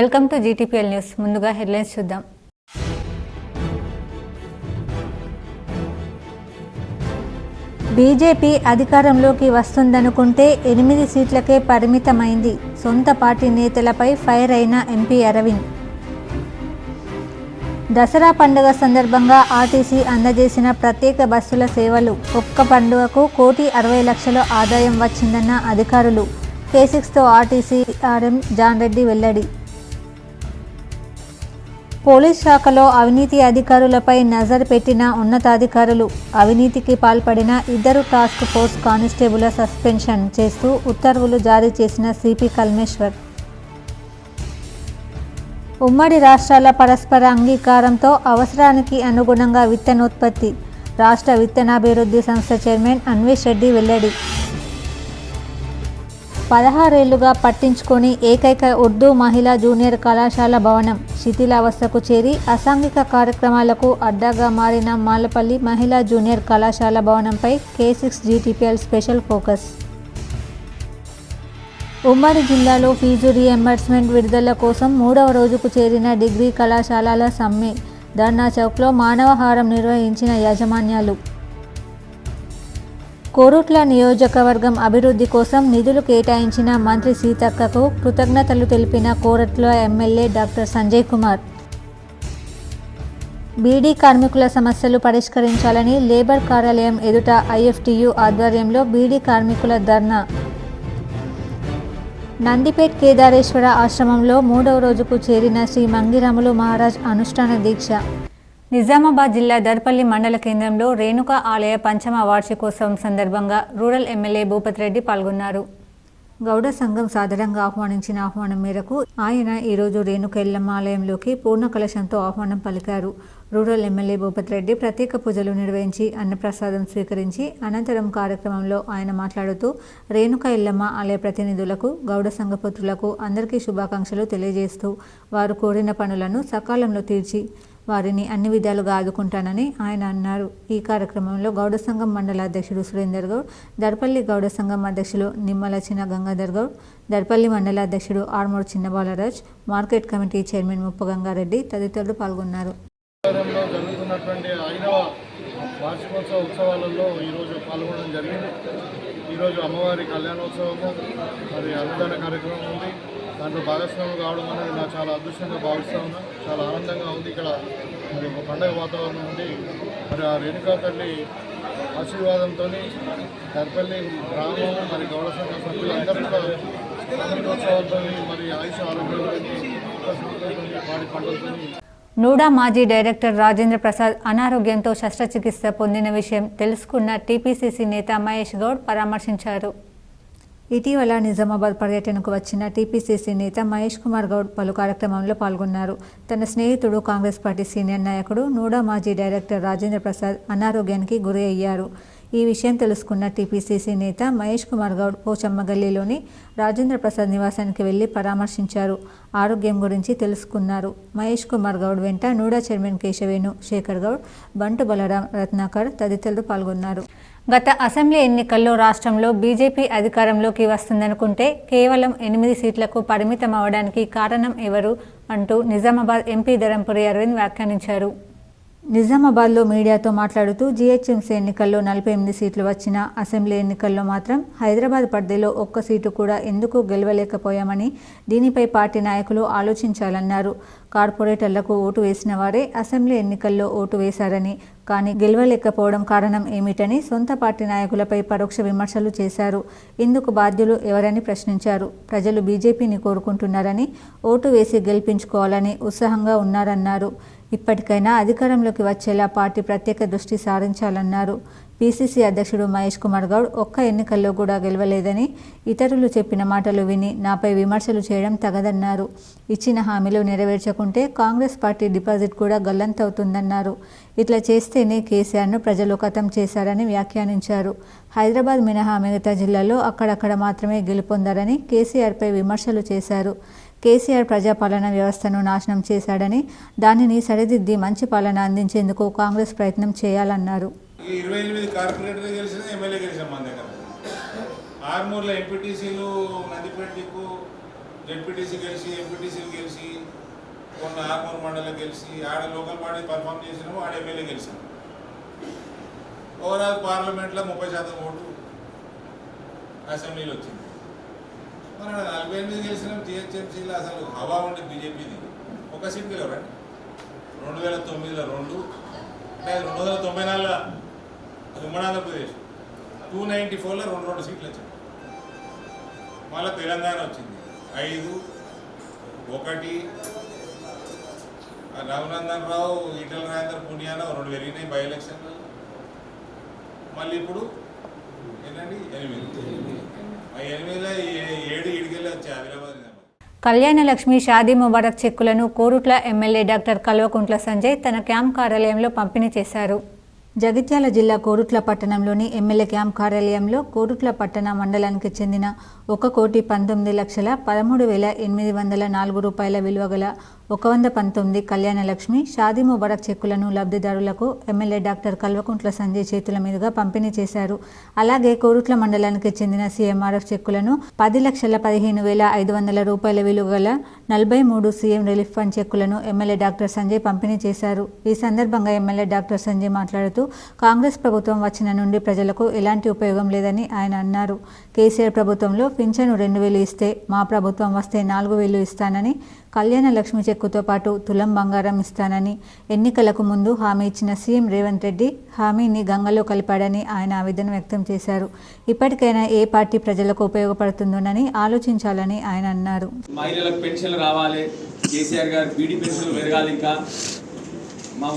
Welcome to GTPL news. ముందుగా headlines చూద్దాం. BJP అధికారంలోకి వస్తుందనుకుంటే 8 సీట్లకే పరిమితమైంది. సొంత పార్టీ నేతలపై ఫైర్ అయిన ఎంపీ అరవింద్. దసరా పండుగ సందర్భంగా ఆర్టీసీ అందజేసిన ప్రత్యేక బస్సుల సేవలు. ఒక్క పండుగకు 1,60,00,000 ఆదాయం వచ్చిందన్న అధికారులు. K6తో ఆర్టీసీ ఆర్ఎం జాన్ రెడ్డి వెల్లడి. పోలీస్ శాఖలో అవినీతి అధికారులపై నజర్ పెట్టిన ఉన్నతాధికారులు. అవినీతికి పాల్పడిన 2 టాస్క్ ఫోర్స్ కానిస్టేబుల్ సస్పెన్షన్ చేస్తూ ఉత్తర్వులు జారీ చేసిన సిపి కల్మేశ్వర్. ఉమ్మడి రాష్ట్రాల పరస్పర అంగీకారంతో అవసరానికి అనుగుణంగా విత్తనోత్పత్తి. రాష్ట్ర విత్తనాభివృద్ధి సంస్థ చైర్మన్ అన్వేష్ రెడ్డి వెల్లడి. 16 ఏళ్లుగా పట్టించుకొని ఏకైక ఉర్దూ మహిళా జూనియర్ కళాశాల భవనం శిథిలావస్థకు చేరి అసాంఘిక కార్యక్రమాలకు అడ్డాగా మారిన మాలపల్లి మహిళా జూనియర్ కళాశాల భవనంపై K6 జీటీపీఎల్ స్పెషల్ ఫోకస్. ఉమ్మడి జిల్లాలో ఫీజు రీఎంబర్స్మెంట్ విడుదల కోసం 3వ రోజుకు చేరిన డిగ్రీ కళాశాలల సమ్మె. ధర్నా చౌక్లో మానవహారం నిర్వహించిన యాజమాన్యాలు. కోరుట్ల నియోజకవర్గం అభివృద్ధి కోసం నిధులు కేటాయించిన మంత్రి సీతక్కకు కృతజ్ఞతలు తెలిపిన కోరుట్ల ఎమ్మెల్యే డాక్టర్ సంజయ్ కుమార్. బీడీ కార్మికుల సమస్యలు పరిష్కరించాలని లేబర్ కార్యాలయం ఎదుట ఐఎఫ్టీయూ ఆధ్వర్యంలో బీడీ కార్మికుల ధర్నా. నందిపేట్ కేదారేశ్వర ఆశ్రమంలో 3వ రోజుకు చేరిన శ్రీ మంగిరాములు మహారాజ్ అనుష్ఠాన దీక్ష. నిజామాబాద్ జిల్లా దర్పల్లి మండల కేంద్రంలో రేణుకా ఆలయ పంచమ వార్షికోత్సవం సందర్భంగా రూరల్ ఎమ్మెల్యే భూపత్ రెడ్డి పాల్గొన్నారు. గౌడ సంఘం సాదరంగా ఆహ్వానించిన ఆహ్వానం మేరకు ఆయన ఈరోజు రేణుక ఎల్లమ్మ ఆలయంలోకి పూర్ణ కలశంతో ఆహ్వానం పలికారు. రూరల్ ఎమ్మెల్యే భూపత్ రెడ్డి ప్రత్యేక పూజలు నిర్వహించి అన్నప్రసాదం స్వీకరించి అనంతరం కార్యక్రమంలో ఆయన మాట్లాడుతూ రేణుక ఎల్లమ్మ ఆలయ ప్రతినిధులకు, గౌడ సంఘ పుత్రులకు అందరికీ శుభాకాంక్షలు తెలియజేస్తూ వారు కోరిన పనులను సకాలంలో తీర్చి వారిని అన్ని విధాలుగా ఆదుకుంటానని ఆయన అన్నారు. ఈ కార్యక్రమంలో గౌడ సంఘం మండల అధ్యక్షుడు సురేందర్ గౌడ్, దర్పల్లి గౌడ సంఘం అధ్యక్షులు నిమ్మల చిన్న గంగాధర్ గౌడ్, దర్పల్లి మండల అధ్యక్షుడు ఆర్మూర్ చిన్న బాలరాజ్, మార్కెట్ కమిటీ చైర్మన్ ముప్ప గంగారెడ్డి తదితరులు పాల్గొన్నారు. జరుగుతున్నటువంటి 5వ వార్షికోత్సవ ఉత్సవాలలో ఈరోజు పాల్గొనడం జరిగింది. ఈరోజు అమ్మవారి కళ్యాణోత్సవము మరి అన్నదాన కార్యక్రమం ఉంది. దాంట్లో భాగస్వామి కావడం అనేది నాకు చాలా అదృష్టంగా భావిస్తూ ఉన్నా. చాలా ఆనందంగా ఉంది. ఇక్కడ మరి ఒక పండగ వాతావరణం ఉంది. మరి ఆ రేణుకా తల్లి ఆశీర్వాదంతో దర్పల్లి గ్రామం మరి గౌడ సంఘ సభ్యులందరూ కూడా పండుగోత్సవాలతో మరి ఆయుష ఆరోగ్యాలతో పాడి పండుగతో. నూడా మాజీ డైరెక్టర్ రాజేంద్ర ప్రసాద్ అనారోగ్యంతో శస్త్రచికిత్స పొందిన విషయం తెలుసుకున్న టీపీసీసీ నేత మహేష్ గౌడ్ పరామర్శించారు. ఇటీవల నిజామాబాద్ పర్యటనకు వచ్చిన టీపీసీసీ నేత మహేష్ కుమార్ గౌడ్ పలు కార్యక్రమంలో పాల్గొన్నారు. తన స్నేహితుడు కాంగ్రెస్ పార్టీ సీనియర్ నాయకుడు నూడా మాజీ డైరెక్టర్ రాజేంద్ర ప్రసాద్ అనారోగ్యానికి గురి అయ్యారు. ఈ విషయం తెలుసుకున్న టీపీసీసీ నేత మహేష్ కుమార్ గౌడ్ పోచమ్మగల్లీలోని రాజేంద్ర ప్రసాద్ నివాసానికి వెళ్లి పరామర్శించారు. ఆరోగ్యం గురించి తెలుసుకున్నారు. మహేష్ కుమార్ గౌడ్ వెంట నూడా చైర్మన్ కేశవేణు, శేఖర్ గౌడ్, బంటు బలరాం, రత్నాకర్ తదితరులు పాల్గొన్నారు. గత అసెంబ్లీ ఎన్నికల్లో రాష్ట్రంలో బీజేపీ అధికారంలోకి వస్తుందనుకుంటే కేవలం 8 సీట్లకు పరిమితం అవడానికి కారణం ఎవరు అంటూ నిజామాబాద్ ఎంపీ ధరంపురి అరవింద్ వ్యాఖ్యానించారు. నిజామాబాద్లో మీడియాతో మాట్లాడుతూ జీహెచ్ఎంసీ ఎన్నికల్లో 48 సీట్లు వచ్చినా అసెంబ్లీ ఎన్నికల్లో మాత్రం హైదరాబాద్ పరిధిలో ఒక్క సీటు కూడా ఎందుకు గెలవలేకపోయామని దీనిపై పార్టీ నాయకులు ఆలోచించాలన్నారు. కార్పొరేటర్లకు ఓటు వేసిన వారే అసెంబ్లీ ఎన్నికల్లో ఓటు వేశారని, కానీ గెలవలేకపోవడం కారణం ఏమిటని సొంత పార్టీ నాయకులపై పరోక్ష విమర్శలు చేశారు. ఇందుకు బాధ్యులు ఎవరని ప్రశ్నించారు. ప్రజలు బీజేపీని కోరుకుంటున్నారని, ఓటు వేసి గెలిపించుకోవాలని ఉత్సాహంగా ఉన్నారన్నారు. ఇప్పటికైనా అధికారంలోకి వచ్చేలా పార్టీ ప్రత్యేక దృష్టి సారించాలన్నారు. పీసీసీ అధ్యక్షుడు మహేష్ కుమార్ గౌడ్ ఒక్క ఎన్నికల్లో కూడా గెలవలేదని, ఇతరులు చెప్పిన మాటలు విని నాపై విమర్శలు చేయడం తగదన్నారు. ఇచ్చిన హామీలు నెరవేర్చకుంటే కాంగ్రెస్ పార్టీ డిపాజిట్ కూడా గల్లంతవుతుందన్నారు. ఇట్లా చేస్తేనే కేసీఆర్ను ప్రజలు ఖతం చేశారని వ్యాఖ్యానించారు. హైదరాబాద్ మినహా మిగతా జిల్లాల్లో అక్కడక్కడ మాత్రమే గెలుపొందారని కేసీఆర్పై విమర్శలు చేశారు. కేసీఆర్ ప్రజాపాలన వ్యవస్థను నాశనం చేశాడని, దానిని సరిదిద్ది మంచి పాలన అందించేందుకు కాంగ్రెస్ ప్రయత్నం చేయాలన్నారు. 28 కార్పొరేటర్లు గెలిచిన ఎమ్మెల్యే గెలిచాం మన దగ్గర. ఆర్మూర్లో ఎంపీటీసీలు, నందిపేట డిపో, జెడ్పీటీసీ గెలిచి ఎంపీటీసీలు గెలిచి కొన్ని ఆర్మూర్ మండలం గెలిచి ఆడ లోకల్ బాడీ పర్ఫామ్ చేసినాము, ఆడ ఎమ్మెల్యే గెలిచినాము. ఓవరాల్ పార్లమెంట్లో 30% ఓటు అసెంబ్లీలో వచ్చింది. మన 48 గెలిచినాం. టీహెచ్ఎంసీలో అసలు హవా ఉండే బీజేపీది ఒక సీట్ గెలవరండి. 2009లో 2, అంటే 294 అది ఉమ్మడి ఆంధ్రప్రదేశ్. 294లో 2 సీట్లు వచ్చాయి. మళ్ళీ తెలంగాణ వచ్చింది 5, 1. రఘునందన్ రావు, ఈటల రాజేందర్ పుణ్యాన 2 పెరిగినాయి బై ఎలక్షన్లో. మళ్ళీ ఇప్పుడు ఏంటండి 8. ఆ 8లో 7 ఇడికెళ్ళి వచ్చాయి ఆదిలాబాద్. కళ్యాణ లక్ష్మి షాదీ ముబారక్ చెక్కులను కోరుట్ల ఎమ్మెల్యే డాక్టర్ కల్వకుంట్ల సంజయ్ తన క్యాంప్ కార్యాలయంలో పంపిణీ చేశారు. జగిత్యాల జిల్లా కోరుట్ల పట్టణంలోని ఎమ్మెల్యే క్యాంప్ కార్యాలయంలో కోరుట్ల పట్టణ మండలానికి చెందిన 1,19,13,804 రూపాయల విలువ గల 119 కళ్యాణ లక్ష్మి షాదీ ముబారక్ చెక్కులను లబ్ధిదారులకు ఎమ్మెల్యే డాక్టర్ కల్వకుంట్ల సంజయ్ చేతుల మీదుగా పంపిణీ చేశారు. అలాగే కోరుట్ల మండలానికి చెందిన సీఎంఆర్ఎఫ్ చెక్కులను 10,15,500 రూపాయల విలువ గల 43 సీఎం రిలీఫ్ ఫండ్ చెక్కులను ఎమ్మెల్యే డాక్టర్ సంజయ్ పంపిణీ చేశారు. ఈ సందర్భంగా ఎమ్మెల్యే డాక్టర్ సంజయ్ మాట్లాడుతూ కాంగ్రెస్ ప్రభుత్వం వచ్చిన నుండి ప్రజలకు ఎలాంటి ఉపయోగం లేదని ఆయన అన్నారు. కేసీఆర్ ప్రభుత్వంలో పింఛను 2,000 ఇస్తే మా ప్రభుత్వం వస్తే 4,000 ఇస్తానని, కళ్యాణ లక్ష్మి చెక్కుతో పాటు తులం బంగారం ఇస్తానని ఎన్నికలకు ముందు హామీ ఇచ్చిన సీఎం రేవంత్ రెడ్డి హామీని గంగలో కలిపాడని ఆయన ఆవేదన వ్యక్తం చేశారు. ఇప్పటికైనా ఏ పార్టీ ప్రజలకు ఉపయోగపడుతుందోనని ఆలోచించాలని ఆయన అన్నారు. మహిళలకు పెన్షన్లు రావాలి, కేసీఆర్ గారు బీడీ పెన్షన్లు పెరగాలి, ఇంకా మా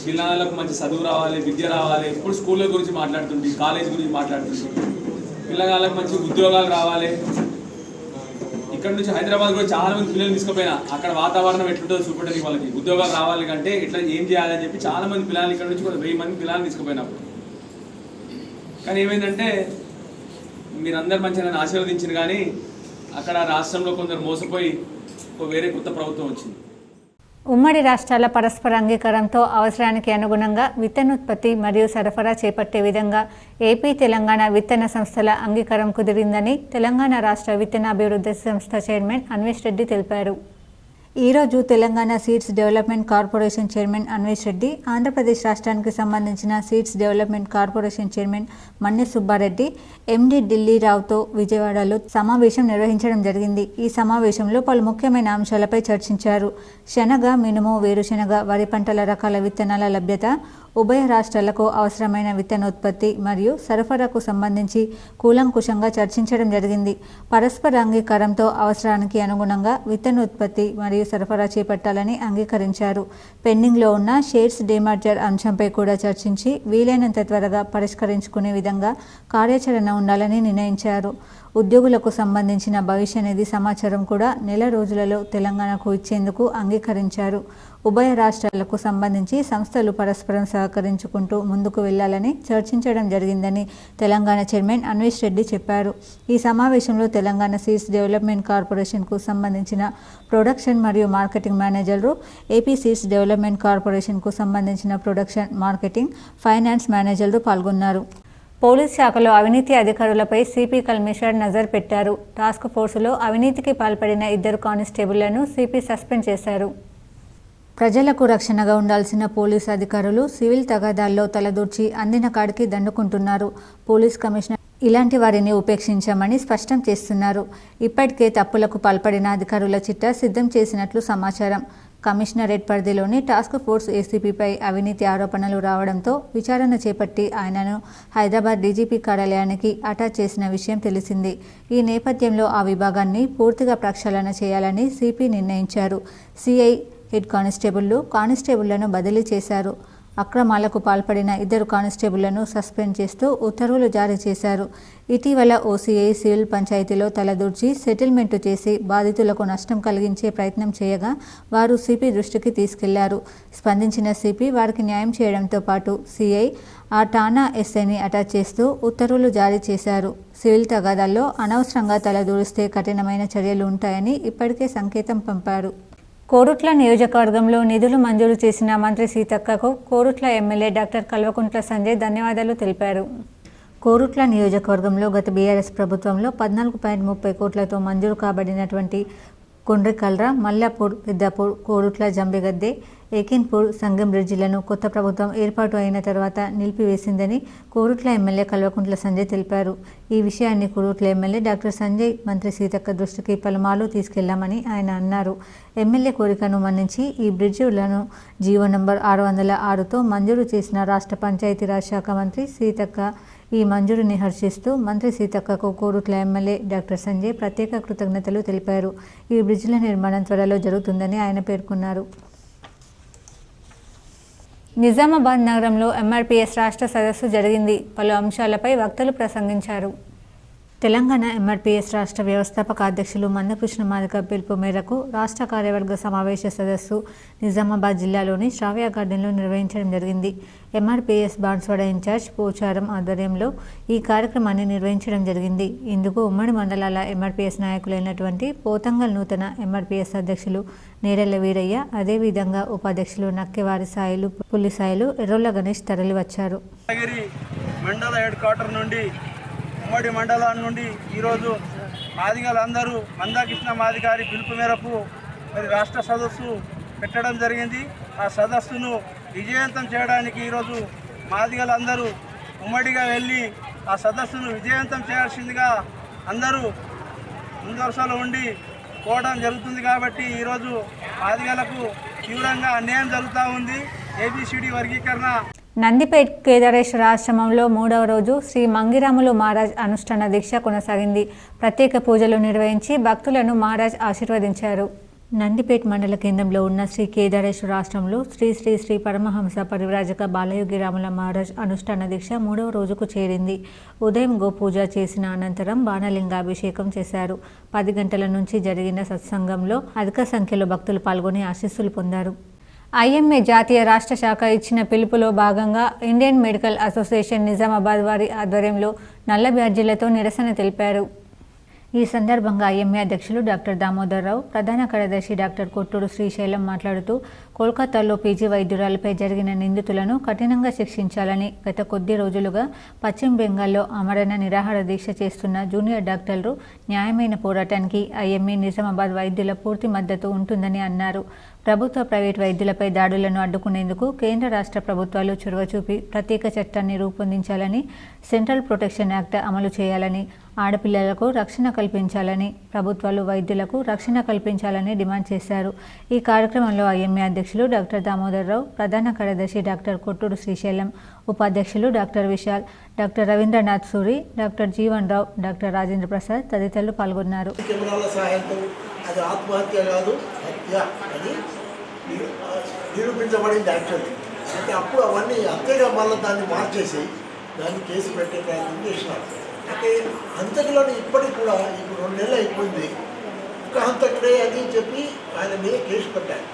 పిల్లలకు మంచి చదువు రావాలి, విద్య రావాలి. ఎప్పుడు స్కూళ్ళ గురించి మాట్లాడుతుంది, కాలేజ్ గురించి మాట్లాడుతుంది. పిల్లగాళ్ళకి మంచి ఉద్యోగాలు రావాలి. ఇక్కడ నుంచి హైదరాబాద్ కూడా చాలా మంది పిల్లలు తీసుకుపోయినా అక్కడ వాతావరణం ఎట్లుంటుందో చూపెట్టడానికి వాళ్ళకి ఉద్యోగాలు రావాలి అంటే ఇట్లా ఏం చేయాలని చెప్పి చాలా మంది పిల్లలు ఇక్కడ నుంచి కూడా 1000 మంది పిల్లలు తీసుకుపోయినప్పుడు. కానీ ఏమైందంటే మీరందరూ మంచిగా నన్ను ఆశీర్వదించారు, కానీ అక్కడ రాష్ట్రంలో కొందరు మోసపోయి వేరే కొత్త ప్రభుత్వం వచ్చింది. ఉమ్మడి రాష్ట్రాల పరస్పర అంగీకారంతో అవసరానికి అనుగుణంగా విత్తనోత్పత్తి మరియు సరఫరా చేపట్టే విధంగా ఏపీ తెలంగాణ విత్తన సంస్థల అంగీకారం కుదిరిందని తెలంగాణ రాష్ట్ర విత్తన అభివృద్ధి సంస్థ చైర్మన్ అన్వేష్ రెడ్డి తెలిపారు. ఈరోజు Telangana seeds development corporation chairman Anvesh Reddy, Andhra Pradesh రాష్ట్రానికి సంబంధించిన seeds development corporation chairman Manne Subba Reddy, MD ఢిల్లీరావుతో విజయవాడలో సమావేశం నిర్వహించడం జరిగింది. ఈ సమావేశంలో పలు ముఖ్యమైన అంశాలపై చర్చించారు. శనగ, మినుము, వేరుశెనగ, వరి పంటల రకాల విత్తనాల లభ్యత, ఉభయ రాష్ట్రాలకు అవసరమైన విత్తనోత్పత్తి మరియు సరఫరాకు సంబంధించి కూలంకుషంగా చర్చించడం జరిగింది. పరస్పర అంగీకారంతో అవసరానికి అనుగుణంగా విత్తనోత్పత్తి మరియు సరఫరా చేపట్టాలని అంగీకరించారు. పెండింగ్లో ఉన్న షేర్స్ డిమర్జర్ అంశంపై కూడా చర్చించి వీలైనంత త్వరగా పరిష్కరించుకునే విధంగా కార్యాచరణ ఉండాలని నిర్ణయించారు. ఉద్యోగులకు సంబంధించిన భవిష్య నిధి సమాచారం కూడా నెల రోజులలో తెలంగాణకు ఇచ్చేందుకు అంగీకరించారు. ఉభయ రాష్ట్రాలకు సంబంధించి సంస్థలు పరస్పరం సహకరించుకుంటూ ముందుకు వెళ్లాలని చర్చించడం జరిగిందని తెలంగాణ చైర్మన్ అన్వేష్ రెడ్డి చెప్పారు. ఈ సమావేశంలో తెలంగాణ సీడ్స్ డెవలప్మెంట్ కార్పొరేషన్కు సంబంధించిన ప్రొడక్షన్ మరియు మార్కెటింగ్ మేనేజర్లు, ఏపీ సీడ్స్ డెవలప్మెంట్ కార్పొరేషన్కు సంబంధించిన ప్రొడక్షన్, మార్కెటింగ్, ఫైనాన్స్ మేనేజర్లు పాల్గొన్నారు. పోలీస్ శాఖలో అవినీతి అధికారులపై సిపి కమిషనర్ నజర్ పెట్టారు. టాస్క్ ఫోర్సులో అవినీతికి పాల్పడిన 2 కానిస్టేబుళ్లను సిపి సస్పెండ్ చేశారు. ప్రజలకు రక్షణగా ఉండాల్సిన పోలీసు అధికారులు సివిల్ తగాదాల్లో తలదూర్చి అందిన కాడికి దండుకుంటున్నారు. పోలీస్ కమిషనర్ ఇలాంటి వారిని ఉపేక్షించామని స్పష్టం చేస్తున్నారు. ఇప్పటికే తప్పులకు పాల్పడిన అధికారుల చిట్టా సిద్ధం చేసినట్లు సమాచారం. కమిషనరేట్ పరిధిలోని టాస్క్ ఫోర్స్ ఏసీపీపై అవినీతి ఆరోపణలు రావడంతో విచారణ చేపట్టి ఆయనను హైదరాబాద్ డీజీపీ కార్యాలయానికి అటాచ్ చేసిన విషయం తెలిసింది. ఈ నేపథ్యంలో ఆ విభాగాన్ని పూర్తిగా ప్రక్షాళన చేయాలని సిపి నిర్ణయించారు. సిఐ, హెడ్ కానిస్టేబుళ్లను బదిలీ చేశారు. అక్రమాలకు పాల్పడిన 2 కానిస్టేబుళ్లను సస్పెండ్ చేస్తూ ఉత్తర్వులు జారీ చేశారు. ఇటీవల ఓసీఐ సివిల్ పంచాయతీలో తలదూర్చి సెటిల్మెంటు చేసి బాధితులకు నష్టం కలిగించే ప్రయత్నం చేయగా వారు సిపి దృష్టికి తీసుకెళ్లారు. స్పందించిన సిపి వారికి న్యాయం చేయడంతో పాటు సిఐ, ఆ ఠాణా ఎస్ఐని అటాచ్ చేస్తూ ఉత్తర్వులు జారీ చేశారు. సివిల్ తగాదాల్లో అనవసరంగా తలదూరిస్తే కఠినమైన చర్యలు ఉంటాయని ఇప్పటికే సంకేతం పంపారు. కోరుట్ల నియోజకవర్గంలో నిధులు మంజూరు చేసిన మంత్రి సీతక్కకు కోరుట్ల ఎమ్మెల్యే డాక్టర్ కల్వకుంట్ల సంజయ్ ధన్యవాదాలు తెలిపారు. కోరుట్ల నియోజకవర్గంలో గత బీఆర్ఎస్ ప్రభుత్వంలో 14.30 కోట్లతో మంజూరు కాబడినటువంటి కొండ్రికల్ర, మల్లాపూర్, పెద్దాపూర్, కోరుట్ల, జంబిగద్దె, ఏకిన్పూర్, సంగం బ్రిడ్జిలను కొత్త ప్రభుత్వం ఏర్పాటు అయిన తర్వాత నిలిపివేసిందని కోరుట్ల ఎమ్మెల్యే కల్వకుంట్ల సంజయ్ తెలిపారు. ఈ విషయాన్ని కోరుట్ల ఎమ్మెల్యే డాక్టర్ సంజయ్ మంత్రి సీతక్క దృష్టికి పలుమార్లు తీసుకెళ్లామని ఆయన అన్నారు. ఎమ్మెల్యే కోరికను మన్నించి ఈ బ్రిడ్జిలను జీవో నంబర్ 606తో మంజూరు చేసిన రాష్ట్ర పంచాయతీరాజ్ శాఖ మంత్రి సీతక్క ఈ మంజూరుని హర్షిస్తూ మంత్రి సీతక్కకు కోరుట్ల ఎమ్మెల్యే డాక్టర్ సంజయ్ ప్రత్యేక కృతజ్ఞతలు తెలిపారు. ఈ బ్రిడ్జిల నిర్మాణం త్వరలో జరుగుతుందని ఆయన పేర్కొన్నారు. నిజామాబాద్ నగరంలో ఎంఆర్పీఎస్ రాష్ట్ర సదస్సు జరిగింది. పలు అంశాలపై వక్తలు ప్రసంగించారు. తెలంగాణ ఎంఆర్పీఎస్ రాష్ట్ర వ్యవస్థాపక అధ్యక్షులు మందకృష్ణ మాదిగ పిలుపు మేరకు రాష్ట్ర కార్యవర్గ సమావేశ సదస్సు నిజామాబాద్ జిల్లాలోని శ్రావ్య గార్డెన్లో నిర్వహించడం జరిగింది. ఎంఆర్పీఎస్ బాన్స్వాడ ఇన్ఛార్జ్ పోచారం ఆధ్వర్యంలో ఈ కార్యక్రమాన్ని నిర్వహించడం జరిగింది. ఇందుకు ఉమ్మడి మండలాల ఎంఆర్పీఎస్ నాయకులైనటువంటి పోతంగల్ నూతన ఎంఆర్పీఎస్ అధ్యక్షులు నేరెళ్ల వీరయ్య, అదేవిధంగా ఉపాధ్యక్షులు నక్కెవారి సాయిలు, పుల్లి సాయిలు, ఎర్రోళ్ల గణేష్ తరలివచ్చారు. మండల హెడ్ క్వార్టర్ నుండి ఉమ్మడి మండలం నుండి ఈరోజు మాదిగలందరూ మందకృష్ణ మాదిగారి పిలుపు మేరకు మరి రాష్ట్ర సదస్సు పెట్టడం జరిగింది. ఆ సదస్సును విజయవంతం చేయడానికి ఈరోజు మాదిగలందరూ ఉమ్మడిగా వెళ్ళి ఆ సదస్సును విజయవంతం చేయాల్సిందిగా అందరూ ముందరసలో ఉండి పోవడం జరుగుతుంది. కాబట్టి ఈరోజు మాదిగలకు తీవ్రంగా అన్యాయం జరుగుతూ ఉంది. ఏబిసిడి వర్గీకరణ నందిపేట్ కేదారేశ్వర ఆశ్రమంలో 3వ రోజు శ్రీ మంగిరాములు మహారాజ్ అనుష్ఠాన దీక్ష కొనసాగింది. ప్రత్యేక పూజలు నిర్వహించి భక్తులను మహారాజ్ ఆశీర్వదించారు. నందిపేట్ మండల కేంద్రంలో ఉన్న శ్రీ కేదారేశ్వర ఆశ్రమంలో శ్రీ శ్రీ శ్రీ పరమహంస పరివ్రాజక బాలయోగిరాముల మహారాజ్ అనుష్ఠాన దీక్ష 3వ రోజుకు చేరింది. ఉదయం గోపూజ చేసిన అనంతరం బాణలింగాభిషేకం చేశారు. 10 గంటల నుంచి జరిగిన సత్సంగంలో అధిక సంఖ్యలో భక్తులు పాల్గొని ఆశీస్సులు పొందారు. ఐఎంఏ జాతీయ రాష్ట్ర శాఖ ఇచ్చిన పిలుపులో భాగంగా ఇండియన్ మెడికల్ అసోసియేషన్ నిజామాబాద్ వారి ఆధ్వర్యంలో నల్ల బ్యాడ్జీలతో నిరసన తెలిపారు. ఈ సందర్భంగా ఐఎంఏ అధ్యక్షులు డాక్టర్ దామోదర్ రావు, ప్రధాన కార్యదర్శి డాక్టర్ కొట్టూరు శ్రీశైలం మాట్లాడుతూ కోల్కతాలో పీజీ వైద్యురాలపై జరిగిన నిందితులను కఠినంగా శిక్షించాలని గత కొద్ది రోజులుగా పశ్చిమ బెంగాల్లో ఆమరణ నిరాహార దీక్ష చేస్తున్న జూనియర్ డాక్టర్లు న్యాయమైన పోరాటానికి ఐఎంఏ నిజామాబాద్ వైద్యుల పూర్తి మద్దతు ఉంటుందని అన్నారు. ప్రభుత్వ, ప్రైవేట్ వైద్యులపై దాడులను అడ్డుకునేందుకు కేంద్ర రాష్ట్ర ప్రభుత్వాలు చొరవ చూపి ప్రత్యేక చట్టాన్ని రూపొందించాలని, సెంట్రల్ ప్రొటెక్షన్ యాక్ట్ అమలు చేయాలని, ఆడపిల్లలకు రక్షణ కల్పించాలని, ప్రభుత్వాలు వైద్యులకు రక్షణ కల్పించాలని డిమాండ్ చేశారు. ఈ కార్యక్రమంలో ఐఎంఏ అధ్యక్షులు డాక్టర్ దామోదర్ రావు, ప్రధాన కార్యదర్శి డాక్టర్ కొట్టూరు శ్రీశైలం, ఉపాధ్యక్షులు doctor Vishal, doctor Ravindranath Suri, doctor Jeevan Rao, doctor Rajendra Prasad తదితరులు పాల్గొన్నారు. అది ఆత్మహత్య కాదు, హత్య అని నిరూపించబడింది యాక్చువల్లీ. అయితే అప్పుడు అవన్నీ హత్యగా మళ్ళీ దాన్ని మార్చేసి దాన్ని కేసు పెట్టే ప్రయత్నం చేసినారు. అయితే హంతకులను ఇప్పటికి కూడా ఇప్పుడు 2 నెలలు అయిపోయింది, ఒక హంతకుడే అని చెప్పి ఆయన మీద కేసు పెట్టారు.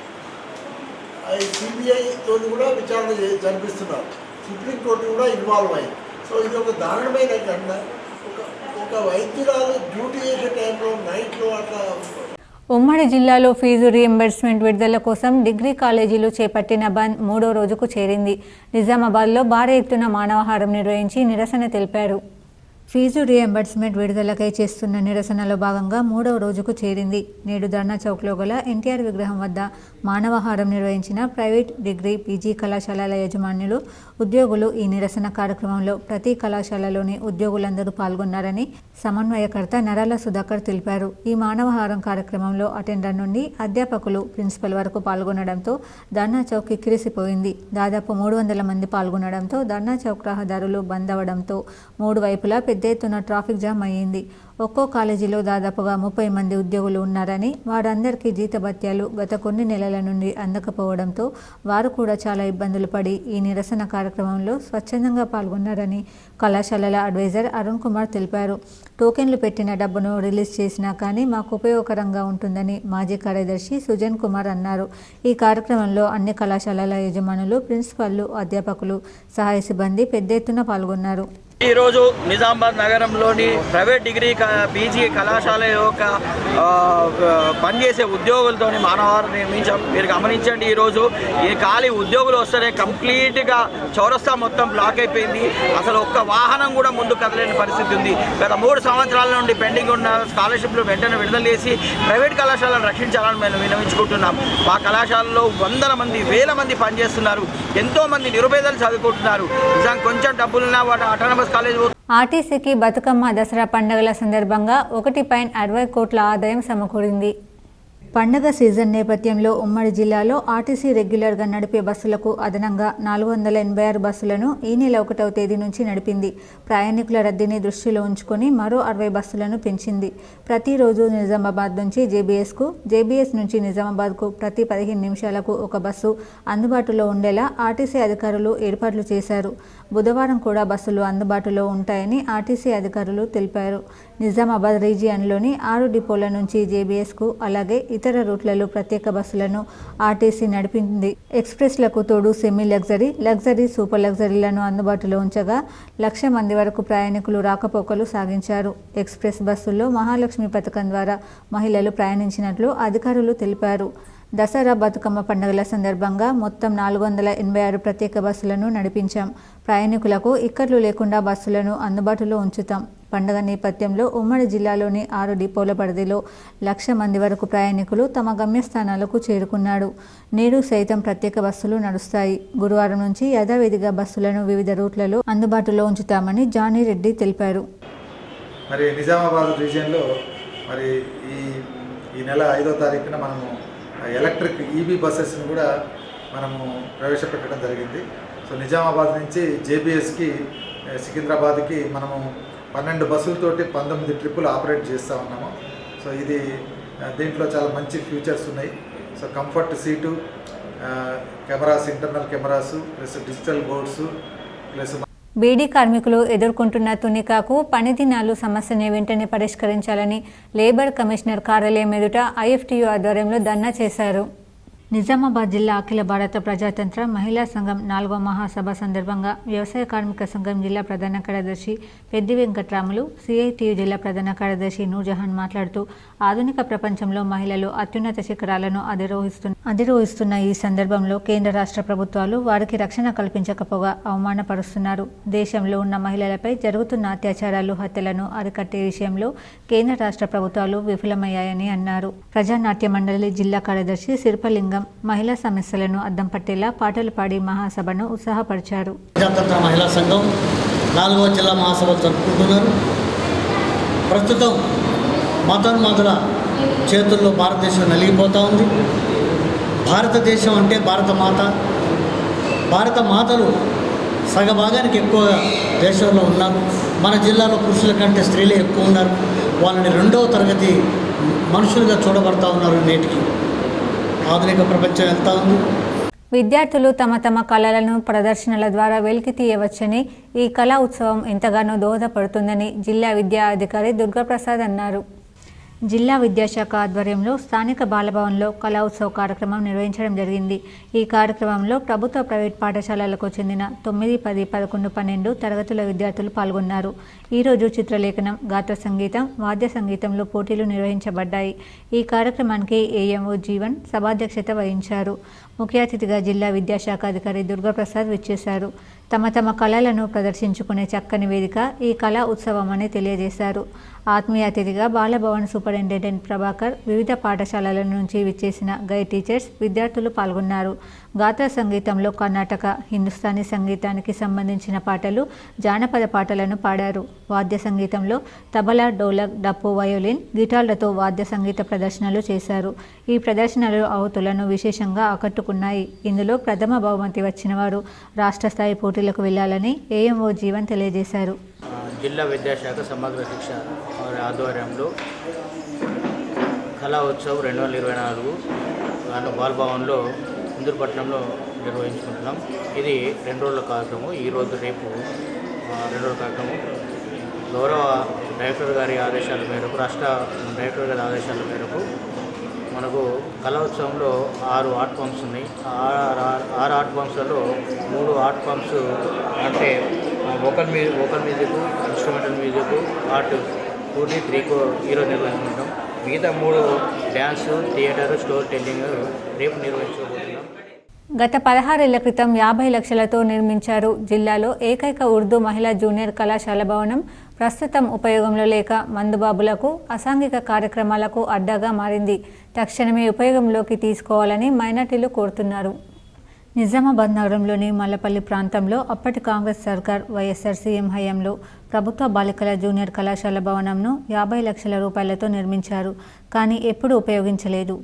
సిబిఐతో కూడా విచారణ జరిపిస్తున్నారు. సుప్రీంకోర్టు కూడా ఇన్వాల్వ్ అయింది. సో ఇది ఒక దారుణమైన ఘటన. ఒక వైద్యురాలు డ్యూటీ చేసే టైంలో నైట్లో అట్లా. ఉమ్మడి జిల్లాలో ఫీజు రీయింబర్స్మెంట్ విడుదల కోసం డిగ్రీ కాలేజీలు చేపట్టిన బంద్ 3వ రోజుకు చేరింది. నిజామాబాద్లో భారీ ఎత్తున మానవహారం నిర్వహించి నిరసన తెలిపారు. ఫీజు రీయింబర్స్మెంట్ విడుదలకై చేస్తున్న నిరసనలో భాగంగా 3వ రోజుకు చేరింది. నేడు ధర్నా చౌక్లో గల ఎన్టీఆర్ విగ్రహం వద్ద మానవహారం నిర్వహించిన ప్రైవేట్, డిగ్రీ, పీజీ కళాశాలల యజమానులు, ఉద్యోగులు. ఈ నిరసన కార్యక్రమంలో ప్రతి కళాశాలలోని ఉద్యోగులందరూ పాల్గొన్నారని సమన్వయకర్త నరాల సుధాకర్ తెలిపారు. ఈ మానవహారం కార్యక్రమంలో అటెండర్ నుండి అధ్యాపకులు, ప్రిన్సిపల్ వరకు పాల్గొనడంతో ధర్నా చౌక్ కిక్కిరిసిపోయింది. దాదాపు 300 మంది పాల్గొనడంతో ధర్నా చౌక్ రహదారులు బంద్ అవడంతో 3 వైపులా పెద్ద ఎత్తున ట్రాఫిక్ జామ్ అయ్యింది. ఒక్కో కాలేజీలో దాదాపుగా 30 మంది ఉద్యోగులు ఉన్నారని, వారందరికీ జీతభత్యాలు గత కొన్ని నెలల నుండి అందకపోవడంతో వారు కూడా చాలా ఇబ్బందులు పడి ఈ నిరసన కార్యక్రమంలో స్వచ్ఛందంగా పాల్గొన్నారని కళాశాలల అడ్వైజర్ అరుణ్ కుమార్ తెలిపారు. టోకెన్లు పెట్టిన డబ్బును రిలీజ్ చేసినా కానీ మాకు ఉపయోగకరంగా ఉంటుందని మాజీ కార్యదర్శి సుజన్ కుమార్ అన్నారు. ఈ కార్యక్రమంలో అన్ని కళాశాలల యజమానులు, ప్రిన్సిపాల్లు, అధ్యాపకులు, సహాయ సిబ్బంది పెద్ద ఎత్తున పాల్గొన్నారు. ఈరోజు నిజామాబాద్ నగరంలోని ప్రైవేట్ డిగ్రీ పీజీ కళాశాల యొక్క పనిచేసే ఉద్యోగులతో మానవారం నిర్మించాం. మీరు గమనించండి, ఈరోజు ఈ ఖాళీ ఉద్యోగులు వస్తేనే కంప్లీట్గా చౌరస్తా మొత్తం బ్లాక్ అయిపోయింది. అసలు ఒక్క వాహనం కూడా ముందు కదలేని పరిస్థితి ఉంది. గత 3 సంవత్సరాల నుండి పెండింగ్ ఉన్న స్కాలర్షిప్లు వెంటనే విడుదల చేసి ప్రైవేట్ కళాశాలను రక్షించాలని మేము విన్నవించుకుంటున్నాం. మా కళాశాలలో వందల మంది, వేల మంది పనిచేస్తున్నారు. ఎంతోమంది నిరుపేదలు చదువుకుంటున్నారు. నిజంగా కొంచెం డబ్బులున్నా వాటి ఆటోనమస్ ఆర్టీసీకి బతుకమ్మ దసరా పండుగల సందర్భంగా 1.60 కోట్ల ఆదాయం సమకూరింది. పండగ సీజన్ నేపథ్యంలో ఉమ్మడి జిల్లాలో ఆర్టీసీ రెగ్యులర్గా నడిపే బస్సులకు అదనంగా 486 బస్సులను ఈ నెల 1వ తేదీ నుంచి నడిపింది. ప్రయాణికుల రద్దీని దృష్టిలో ఉంచుకొని మరో 60 బస్సులను పెంచింది. ప్రతిరోజు నిజామాబాద్ నుంచి జేబీఎస్కు, జేబీఎస్ నుంచి నిజామాబాద్కు ప్రతి 15 నిమిషాలకు ఒక బస్సు అందుబాటులో ఉండేలా ఆర్టీసీ అధికారులు ఏర్పాట్లు చేశారు. బుధవారం కూడా బస్సులు అందుబాటులో ఉంటాయని ఆర్టీసీ అధికారులు తెలిపారు. నిజామాబాద్ రీజియన్లోని 6 డిపోల నుంచి జేబీఎస్కు, అలాగే ఇతర రూట్లలో ప్రత్యేక బస్సులను ఆర్టీసీ నడిపింది. ఎక్స్ప్రెస్లకు తోడు సెమీ లగ్జరీ, లగ్జరీ, సూపర్ లగ్జరీలను అందుబాటులో ఉంచగా 1,00,000 మంది వరకు ప్రయాణికులు రాకపోకలు సాగించారు. ఎక్స్ప్రెస్ బస్సుల్లో మహాలక్ష్మి పథకం ద్వారా మహిళలు ప్రయాణించినట్లు అధికారులు తెలిపారు. దసరా బతుకమ్మ పండుగల సందర్భంగా మొత్తం 486 ప్రత్యేక బస్సులను నడిపించాం. ప్రయాణికులకు ఇక్కట్లు లేకుండా బస్సులను అందుబాటులో ఉంచుతాం. పండుగ నేపథ్యంలో ఉమ్మడి జిల్లాలోని 6 డిపోల పరిధిలో 1,00,000 మంది వరకు ప్రయాణికులు తమ గమ్యస్థానాలకు చేరుకున్నాడు. నేడు సైతం ప్రత్యేక బస్సులు నడుస్తాయి. గురువారం నుంచి యథావిధిగా బస్సులను వివిధ రూట్లలో అందుబాటులో ఉంచుతామని జానీ రెడ్డి తెలిపారు. మరి నిజామాబాద్ రీజియన్లో మరి ఈ నెల 5వ తారీఖున మనము ఎలక్ట్రిక్ ఈవీ బస్సెస్ని కూడా మనము ప్రవేశపెట్టడం జరిగింది. సో నిజామాబాద్ నుంచి జేబీఎస్కి, సికింద్రాబాద్కి మనము 12 బస్సులతోటి 19 ట్రిప్పులు ఆపరేట్ చేస్తూ ఉన్నాము. సో ఇది దీంట్లో చాలా మంచి ఫ్యూచర్స్ ఉన్నాయి. So comfort seat, cameras, internal cameras, plus digital boards, plus beedi కార్మికులు ఎదుర్కొంటున్న తునికాకు పని దినాలు సమస్యని వెంటనే పరిష్కరించాలని లేబర్ కమిషనర్ కార్యాలయం ఎదుట ఐఎఫ్టీయూ ఆధ్వర్యంలో ధర్నా చేశారు. నిజామాబాద్ జిల్లా అఖిల భారత ప్రజాతంత్ర మహిళా సంఘం 4వ మహాసభ సందర్భంగా వ్యవసాయ కార్మిక సంఘం జిల్లా ప్రధాన కార్యదర్శి పెద్ది వెంకట్రాములు, సిఐటియు జిల్లా ప్రధాన కార్యదర్శి నూర్జహాన్ మాట్లాడుతూ ఆధునిక ప్రపంచంలో మహిళలు అత్యున్నత శిఖరాలను అధిరోహిస్తున్న ఈ సందర్భంలో కేంద్ర రాష్ట్ర ప్రభుత్వాలు వారికి రక్షణ కల్పించకపోగా అవమానపరుస్తున్నారు. దేశంలో ఉన్న మహిళలపై జరుగుతున్న అత్యాచారాలు, హత్యలను అరికట్టే విషయంలో కేంద్ర రాష్ట్ర ప్రభుత్వాలు విఫలమయ్యాయని అన్నారు. ప్రజానాట్య మండలి జిల్లా కార్యదర్శి శిల్పలింగం మహిళా సమస్యలను అద్దం పట్టేలా పాటలు పాడి మహాసభను ఉత్సాహపరిచారు. ప్రజాతంత్ర మహిళా సంఘం 4వ జిల్లా మహాసభ జరుపుకుంటున్నారు. ప్రస్తుతం మతోన్మాదుల చేతుల్లో భారతదేశం నలిగిపోతూ ఉంది. భారతదేశం అంటే భారత మాతలు సగభాగానికి ఎక్కువ దేశంలో ఉన్నారు. మన జిల్లాలో పురుషుల కంటే స్త్రీలే ఎక్కువ ఉన్నారు. వాళ్ళని 2వ తరగతి మనుషులుగా చూడబడతా ఉన్నారు. నేటికి ఆధునిక ప్రపంచం ఎంత ఉంది. విద్యార్థులు తమ కళలను ప్రదర్శనల ద్వారా వెలికి తీయవచ్చని, ఈ కళా ఉత్సవం ఎంతగానో దోహదపడుతుందని జిల్లా విద్యా అధికారి దుర్గాప్రసాద్ అన్నారు. జిల్లా విద్యాశాఖ ఆధ్వర్యంలో స్థానిక బాలభవన్లో కళా ఉత్సవ్ కార్యక్రమం నిర్వహించడం జరిగింది. ఈ కార్యక్రమంలో ప్రభుత్వ, ప్రైవేట్ పాఠశాలలకు చెందిన 9, 10, 11, 12 తరగతుల విద్యార్థులు పాల్గొన్నారు. ఈరోజు చిత్రలేఖనం, గాత్ర సంగీతం, వాద్య సంగీతంలో పోటీలు నిర్వహించబడ్డాయి. ఈ కార్యక్రమానికి ఏఎంఓ జీవన్ సభాధ్యక్షత వహించారు. ముఖ్య అతిథిగా జిల్లా విద్యాశాఖ అధికారి దుర్గాప్రసాద్ విచ్చేశారు. తమ కళలను ప్రదర్శించుకునే చక్కని వేదిక ఈ కళా ఉత్సవం అని తెలియజేశారు. ఆత్మీయ అతిథిగా బాలభవన్ సూపరింటెండెంట్ ప్రభాకర్, వివిధ పాఠశాలల నుంచి విచ్చేసిన గైడ్ టీచర్స్, విద్యార్థులు పాల్గొన్నారు. గాత్ర సంగీతంలో కర్ణాటక, హిందుస్థానీ సంగీతానికి సంబంధించిన పాటలు, జానపద పాటలను పాడారు. వాద్య సంగీతంలో తబలా, డోలక్, డప్పు, వయోలిన్, గిటార్లతో వాద్య సంగీత ప్రదర్శనలు చేశారు. ఈ ప్రదర్శనలు ఆహుతులను విశేషంగా ఆకట్టుకున్నాయి. ఇందులో ప్రథమ బహుమతి వచ్చిన వారు రాష్ట్ర స్థాయి పోటీలకు వెళ్లాలని ఏఎంఓ జీవన్ తెలియజేశారు. జిల్లా విద్యాశాఖ సమగ్ర శిక్ష వారి ఆధ్వర్యంలో కళా ఉత్సవ్ 2024 గాను బాలభవన్లో ఇందూరుపట్నంలో నిర్వహించుకుంటున్నాం. ఇది 2 రోజుల కార్యక్రమం. ఈరోజు రేపు 2 రోజుల కార్యక్రమం. గౌరవ డైరెక్టర్ గారి ఆదేశాల మేరకు, రాష్ట్ర డైరెక్టర్ గారి ఆదేశాల మేరకు మనకు కళా ఉత్సవంలో 6 ఆర్ట్ ఫామ్స్ ఉన్నాయి. 6 ఆర్ట్ ఫామ్స్లలో 3 ఆర్ట్ ఫామ్స్ అంటే vocal music, instrumental music, art పూర్తి 3 ఈరోజు నిర్వహించుకుంటాం. మిగతా 3 డ్యాన్స్, థియేటర్, స్టోరీ టెల్లింగ్ రేపు నిర్వహించుకోబోతున్నాం. గత 16 ఏళ్ల క్రితం 50 లక్షలతో నిర్మించారు. జిల్లాలో ఏకైక ఉర్దూ మహిళా జూనియర్ కళాశాల భవనం ప్రస్తుతం ఉపయోగంలో లేక మందుబాబులకు, అసాంఘిక కార్యక్రమాలకు అడ్డాగా మారింది. తక్షణమే ఉపయోగంలోకి తీసుకోవాలని మైనార్టీలు కోరుతున్నారు. నిజామాబాద్ నగరంలోని మల్లపల్లి ప్రాంతంలో అప్పటి కాంగ్రెస్ సర్కార్ వైఎస్ఆర్ సీఎం హయాంలో ప్రభుత్వ బాలికల జూనియర్ కళాశాల భవనంను 50 లక్షల రూపాయలతో నిర్మించారు. కానీ ఎప్పుడూ ఉపయోగించలేదు.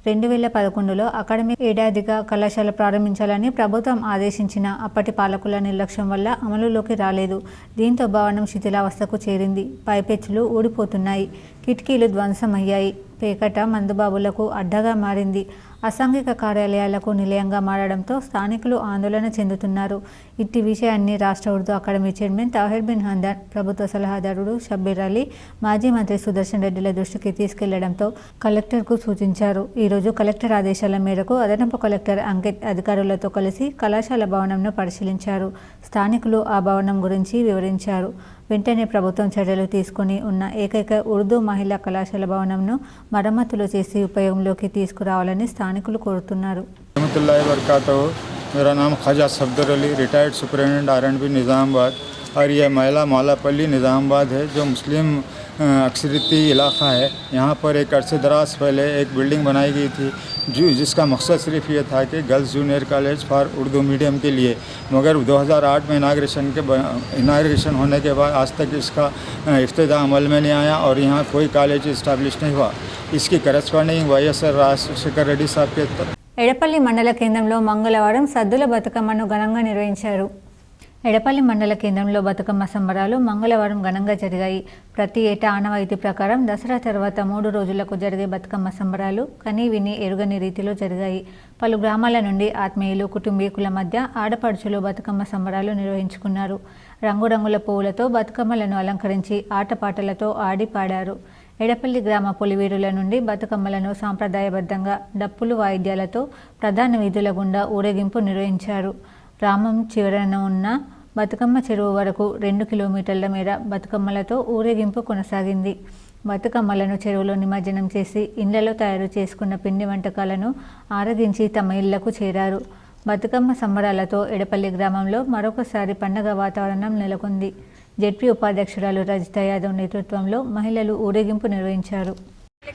2011లో అకాడమిక్ ఏడాదిగా కళాశాల ప్రారంభించాలని ప్రభుత్వం ఆదేశించిన అప్పటి పాలకుల నిర్లక్ష్యం వల్ల అమలులోకి రాలేదు. దీంతో భవనం శిథిలావస్థకు చేరింది. పైపెచ్చులు ఊడిపోతున్నాయి, కిటికీలు ధ్వంసమయ్యాయి. పేకట మందుబాబులకు అడ్డగా మారింది. అసాంఘిక కార్యాలయాలకు నిలయంగా మారడంతో స్థానికులు ఆందోళన చెందుతున్నారు. ఇట్టి విషయాన్ని రాష్ట్ర ఉర్దూ అకాడమీ చైర్మన్ తాహిర్ బిన్ హందన్, ప్రభుత్వ సలహాదారుడు షబ్బీర్ అలీ, మాజీ మంత్రి సుదర్శన్ రెడ్డిల దృష్టికి తీసుకెళ్లడంతో కలెక్టర్కు సూచించారు. ఈరోజు కలెక్టర్ ఆదేశాల మేరకు అదనపు కలెక్టర్ అంకిత్ అధికారులతో కలిసి కళాశాల భవనంను పరిశీలించారు. స్థానికులు ఆ భవనం గురించి వివరించారు. వెంటనే ప్రభుత్వం చర్యలు తీసుకుని ఉన్న ఏకైక ఉర్దూ మహిళా కళాశాల భవనంను మరమ్మతులు చేసి ఉపయోగంలోకి తీసుకురావాలని స్థానికులు కోరుతున్నారు. मेरा नाम Khwaja Safdar Ali, retired superintendent R&B Nizamabad, और यह महिला मौलापल्ली निज़ामाबाद है जो मुस्लिम अक्सरियती इलाक़ा है. यहाँ पर एक अरसे दराज पहले एक बिल्डिंग बनाई गई थी जिसका मकसद सिर्फ ये था कि girls junior college for Urdu medium के लिए, मगर 2008 में इनाग्रेशन होने के बाद आज तक इसका इफ्तिदा अमल में नहीं आया और यहाँ कोई कॉलेज इस्टेब्लिश नहीं हुआ. इसकी करस्पॉन्डिंग वाईएसआर राजशेखर रेड्डी साहब के ఎడపల్లి మండల కేంద్రంలో మంగళవారం సద్దుల బతుకమ్మను ఘనంగా నిర్వహించారు. ఎడపల్లి మండల కేంద్రంలో బతుకమ్మ సంబరాలు మంగళవారం ఘనంగా జరిగాయి. ప్రతి ఏటా ఆనవాయితీ ప్రకారం దసరా తర్వాత 3 రోజులకు జరిగే బతుకమ్మ సంబరాలు కనీ విని ఎరుగని రీతిలో జరిగాయి. పలు గ్రామాల నుండి ఆత్మీయులు, కుటుంబీకుల మధ్య ఆడపడుచులు బతుకమ్మ సంబరాలు నిర్వహించుకున్నారు. రంగురంగుల పువ్వులతో బతుకమ్మలను అలంకరించి ఆటపాటలతో ఆడి పాడారు. ఎడపల్లి గ్రామ పులివీరుల నుండి బతుకమ్మలను సాంప్రదాయబద్ధంగా డప్పులు వాయిద్యాలతో ప్రధాన వీధుల గుండా ఊరేగింపు నిర్వహించారు. గ్రామం చివరన ఉన్న బతుకమ్మ చెరువు వరకు 2 కిలోమీటర్ల మేర బతుకమ్మలతో ఊరేగింపు కొనసాగింది. బతుకమ్మలను చెరువులో నిమజ్జనం చేసి ఇండ్లలో తయారు చేసుకున్న పిండి వంటకాలను ఆరగించి తమ ఇళ్లకు చేరారు. బతుకమ్మ సంబరాలతో ఎడపల్లి గ్రామంలో మరొకసారి పండగ వాతావరణం నెలకొంది. జెడ్పీ ఉపాధ్యక్షురాలు రజిత యాదవ్ నేతృత్వంలో మహిళలు ఊరేగింపు నిర్వహించారు.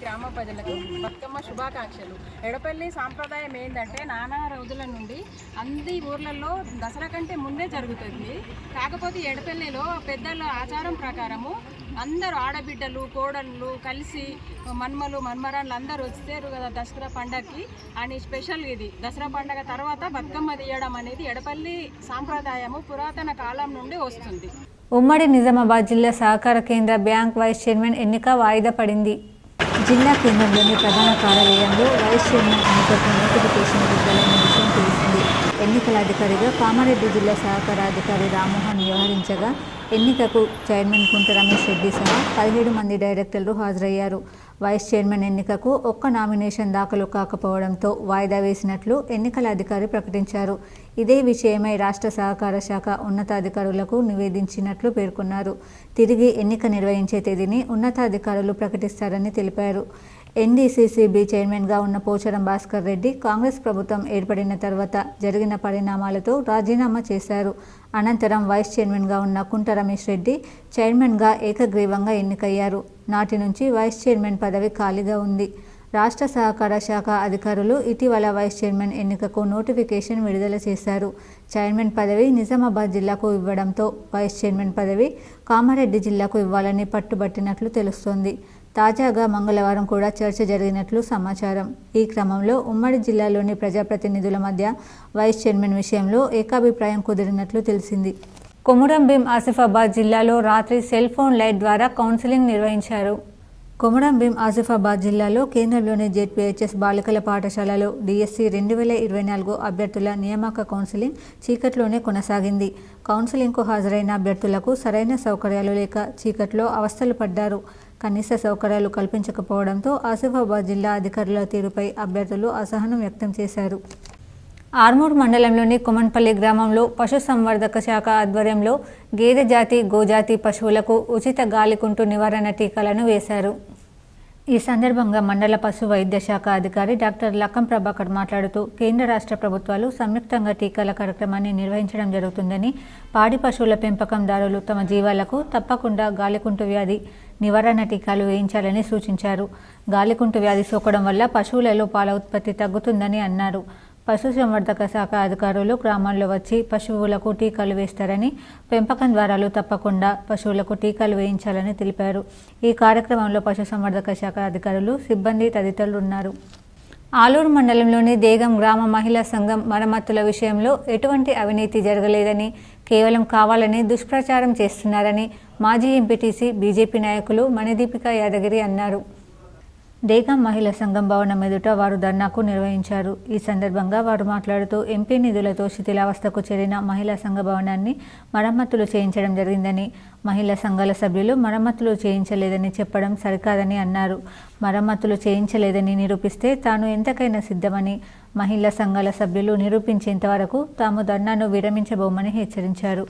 గ్రామ ప్రజలకు బతుకమ్మ శుభాకాంక్షలు. ఎడపల్లి సాంప్రదాయం ఏంటంటే నానా రోజుల నుండి అన్ని ఊర్లలో దసరా కంటే ముందే జరుగుతుంది. కాకపోతే ఎడపల్లిలో పెద్దల ఆచారం ప్రకారము అందరూ ఆడబిడ్డలు, కోడళ్ళు కలిసి మన్మలు, మన్మరాళ్ళు అందరూ వస్తారు కదా దసరా పండగకి అని స్పెషల్. ఇది దసరా పండగ తర్వాత బతుకమ్మ తీయడం అనేది ఎడపల్లి సాంప్రదాయము పురాతన కాలం నుండి వస్తుంది. ఉమ్మడి నిజామాబాద్ జిల్లా సహకార కేంద్ర బ్యాంక్ వైస్ చైర్మన్ ఎన్నిక వాయిదా పడింది. జిల్లా కేంద్రంలోని ప్రధాన కార్యాలయంలో వైస్ చైర్మన్ ఎన్నికకు నోటిఫికేషన్ విడుదలైన విషయం తెలిసింది. ఎన్నికల అధికారిగా కామారెడ్డి జిల్లా సహకార అధికారి రామ్మోహన్ వ్యవహరించగా ఎన్నికకు చైర్మన్ కుంట రమేష్ రెడ్డి సహా 17 మంది డైరెక్టర్లు హాజరయ్యారు. వైస్ చైర్మన్ ఎన్నికకు ఒక్క నామినేషన్ దాఖలు కాకపోవడంతో వాయిదా వేసినట్లు ఎన్నికల అధికారి ప్రకటించారు. ఇదే విషయమై రాష్ట్ర సహకార శాఖ ఉన్నతాధికారులకు నివేదించినట్లు పేర్కొన్నారు. తిరిగి ఎన్నిక నిర్వహించే తేదీని ఉన్నతాధికారులు ప్రకటిస్తారని తెలిపారు. ఎన్డీసీసీబీ చైర్మన్గా ఉన్న పోచారం భాస్కర్ రెడ్డి కాంగ్రెస్ ప్రభుత్వం ఏర్పడిన తర్వాత జరిగిన పరిణామాలతో రాజీనామా చేశారు. అనంతరం వైస్ చైర్మన్గా ఉన్న కుంట రమేష్ రెడ్డి చైర్మన్గా ఏకగ్రీవంగా ఎన్నికయ్యారు. నాటి నుంచి వైస్ చైర్మన్ పదవి ఖాళీగా ఉంది. రాష్ట్ర సహకార శాఖ అధికారులు ఇటీవల వైస్ చైర్మన్ ఎన్నికకు నోటిఫికేషన్ విడుదల చేశారు. చైర్మన్ పదవి నిజామాబాద్ జిల్లాకు ఇవ్వడంతో వైస్ చైర్మన్ పదవి కామారెడ్డి జిల్లాకు ఇవ్వాలని పట్టుబట్టినట్లు తెలుస్తోంది. తాజాగా మంగళవారం కూడా చర్చ జరిగినట్లు సమాచారం. ఈ క్రమంలో ఉమ్మడి జిల్లాలోని ప్రజాప్రతినిధుల మధ్య వైస్ చైర్మన్ విషయంలో ఏకాభిప్రాయం కుదిరినట్లు తెలిసింది. కొమురం భీం ఆసిఫాబాద్ జిల్లాలో రాత్రి సెల్ ఫోన్ లైట్ ద్వారా కౌన్సిలింగ్ నిర్వహించారు. కొమురం భీం ఆసిఫాబాద్ జిల్లాలో కేంద్రంలోని జెడ్పీహెచ్ఎస్ బాలికల పాఠశాలలో డిఎస్సి 2024 అభ్యర్థుల నియామక కౌన్సిలింగ్ చీకట్లోనే కొనసాగింది. కౌన్సిలింగ్కు హాజరైన అభ్యర్థులకు సరైన సౌకర్యాలు లేక చీకట్లో అవస్థలు పడ్డారు. కనీస సౌకర్యాలు కల్పించకపోవడంతో ఆసిఫాబాద్ జిల్లా అధికారుల తీరుపై అభ్యర్థులు అసహనం వ్యక్తం చేశారు. ఆర్మూర్ మండలంలోని కొమన్పల్లి గ్రామంలో పశుసంవర్ధక శాఖ ఆధ్వర్యంలో గేదె జాతి గోజాతి పశువులకు ఉచిత గాలికుంటు నివారణ టీకాలను వేశారు. ఈ సందర్భంగా మండల పశు వైద్య శాఖ అధికారి డాక్టర్ లక్కం ప్రభాకర్ మాట్లాడుతూ కేంద్ర రాష్ట్ర ప్రభుత్వాలు సంయుక్తంగా టీకాల కార్యక్రమాన్ని నిర్వహించడం జరుగుతుందని, పాడి పశువుల పెంపకందారులు తమ జీవాలకు తప్పకుండా గాలికుంటు వ్యాధి నివారణ టీకాలు వేయించాలని సూచించారు. గాలికుంటు వ్యాధి సోకడం వల్ల పశువులలో పాల ఉత్పత్తి తగ్గుతుందని అన్నారు. పశుసంవర్ధక శాఖ అధికారులు గ్రామాల్లో వచ్చి పశువులకు టీకాలు వేస్తారని, పెంపకం ద్వారాలు తప్పకుండా పశువులకు టీకాలు వేయించాలని తెలిపారు. ఈ కార్యక్రమంలో పశుసంవర్ధక శాఖ అధికారులు, సిబ్బంది తదితరులు ఉన్నారు. ఆలూరు మండలంలోని దేగం గ్రామ మహిళా సంఘం మరమ్మతుల విషయంలో ఎటువంటి అవినీతి జరగలేదని, కేవలం కావాలని దుష్ప్రచారం చేస్తున్నారని మాజీ ఎంపీటీసీ బీజేపీ నాయకులు మణిదీపిక యాదగిరి అన్నారు. దేగం మహిళా సంఘం భవనం ఎదుట వారు ధర్నాకు నిర్వహించారు. ఈ సందర్భంగా వారు మాట్లాడుతూ ఎంపీ నిధులతో శిథిలావస్థకు చేరిన మహిళా సంఘ భవనాన్ని మరమ్మతులు చేయించడం జరిగిందని, మహిళా సంఘాల సభ్యులు మరమ్మతులు చేయించలేదని చెప్పడం సరికాదని అన్నారు. మరమ్మతులు చేయించలేదని నిరూపిస్తే తాను ఎంతకైనా సిద్ధమని, మహిళా సంఘాల సభ్యులు నిరూపించేంత వరకు తాము ధర్నాను విరమించబోమని హెచ్చరించారు.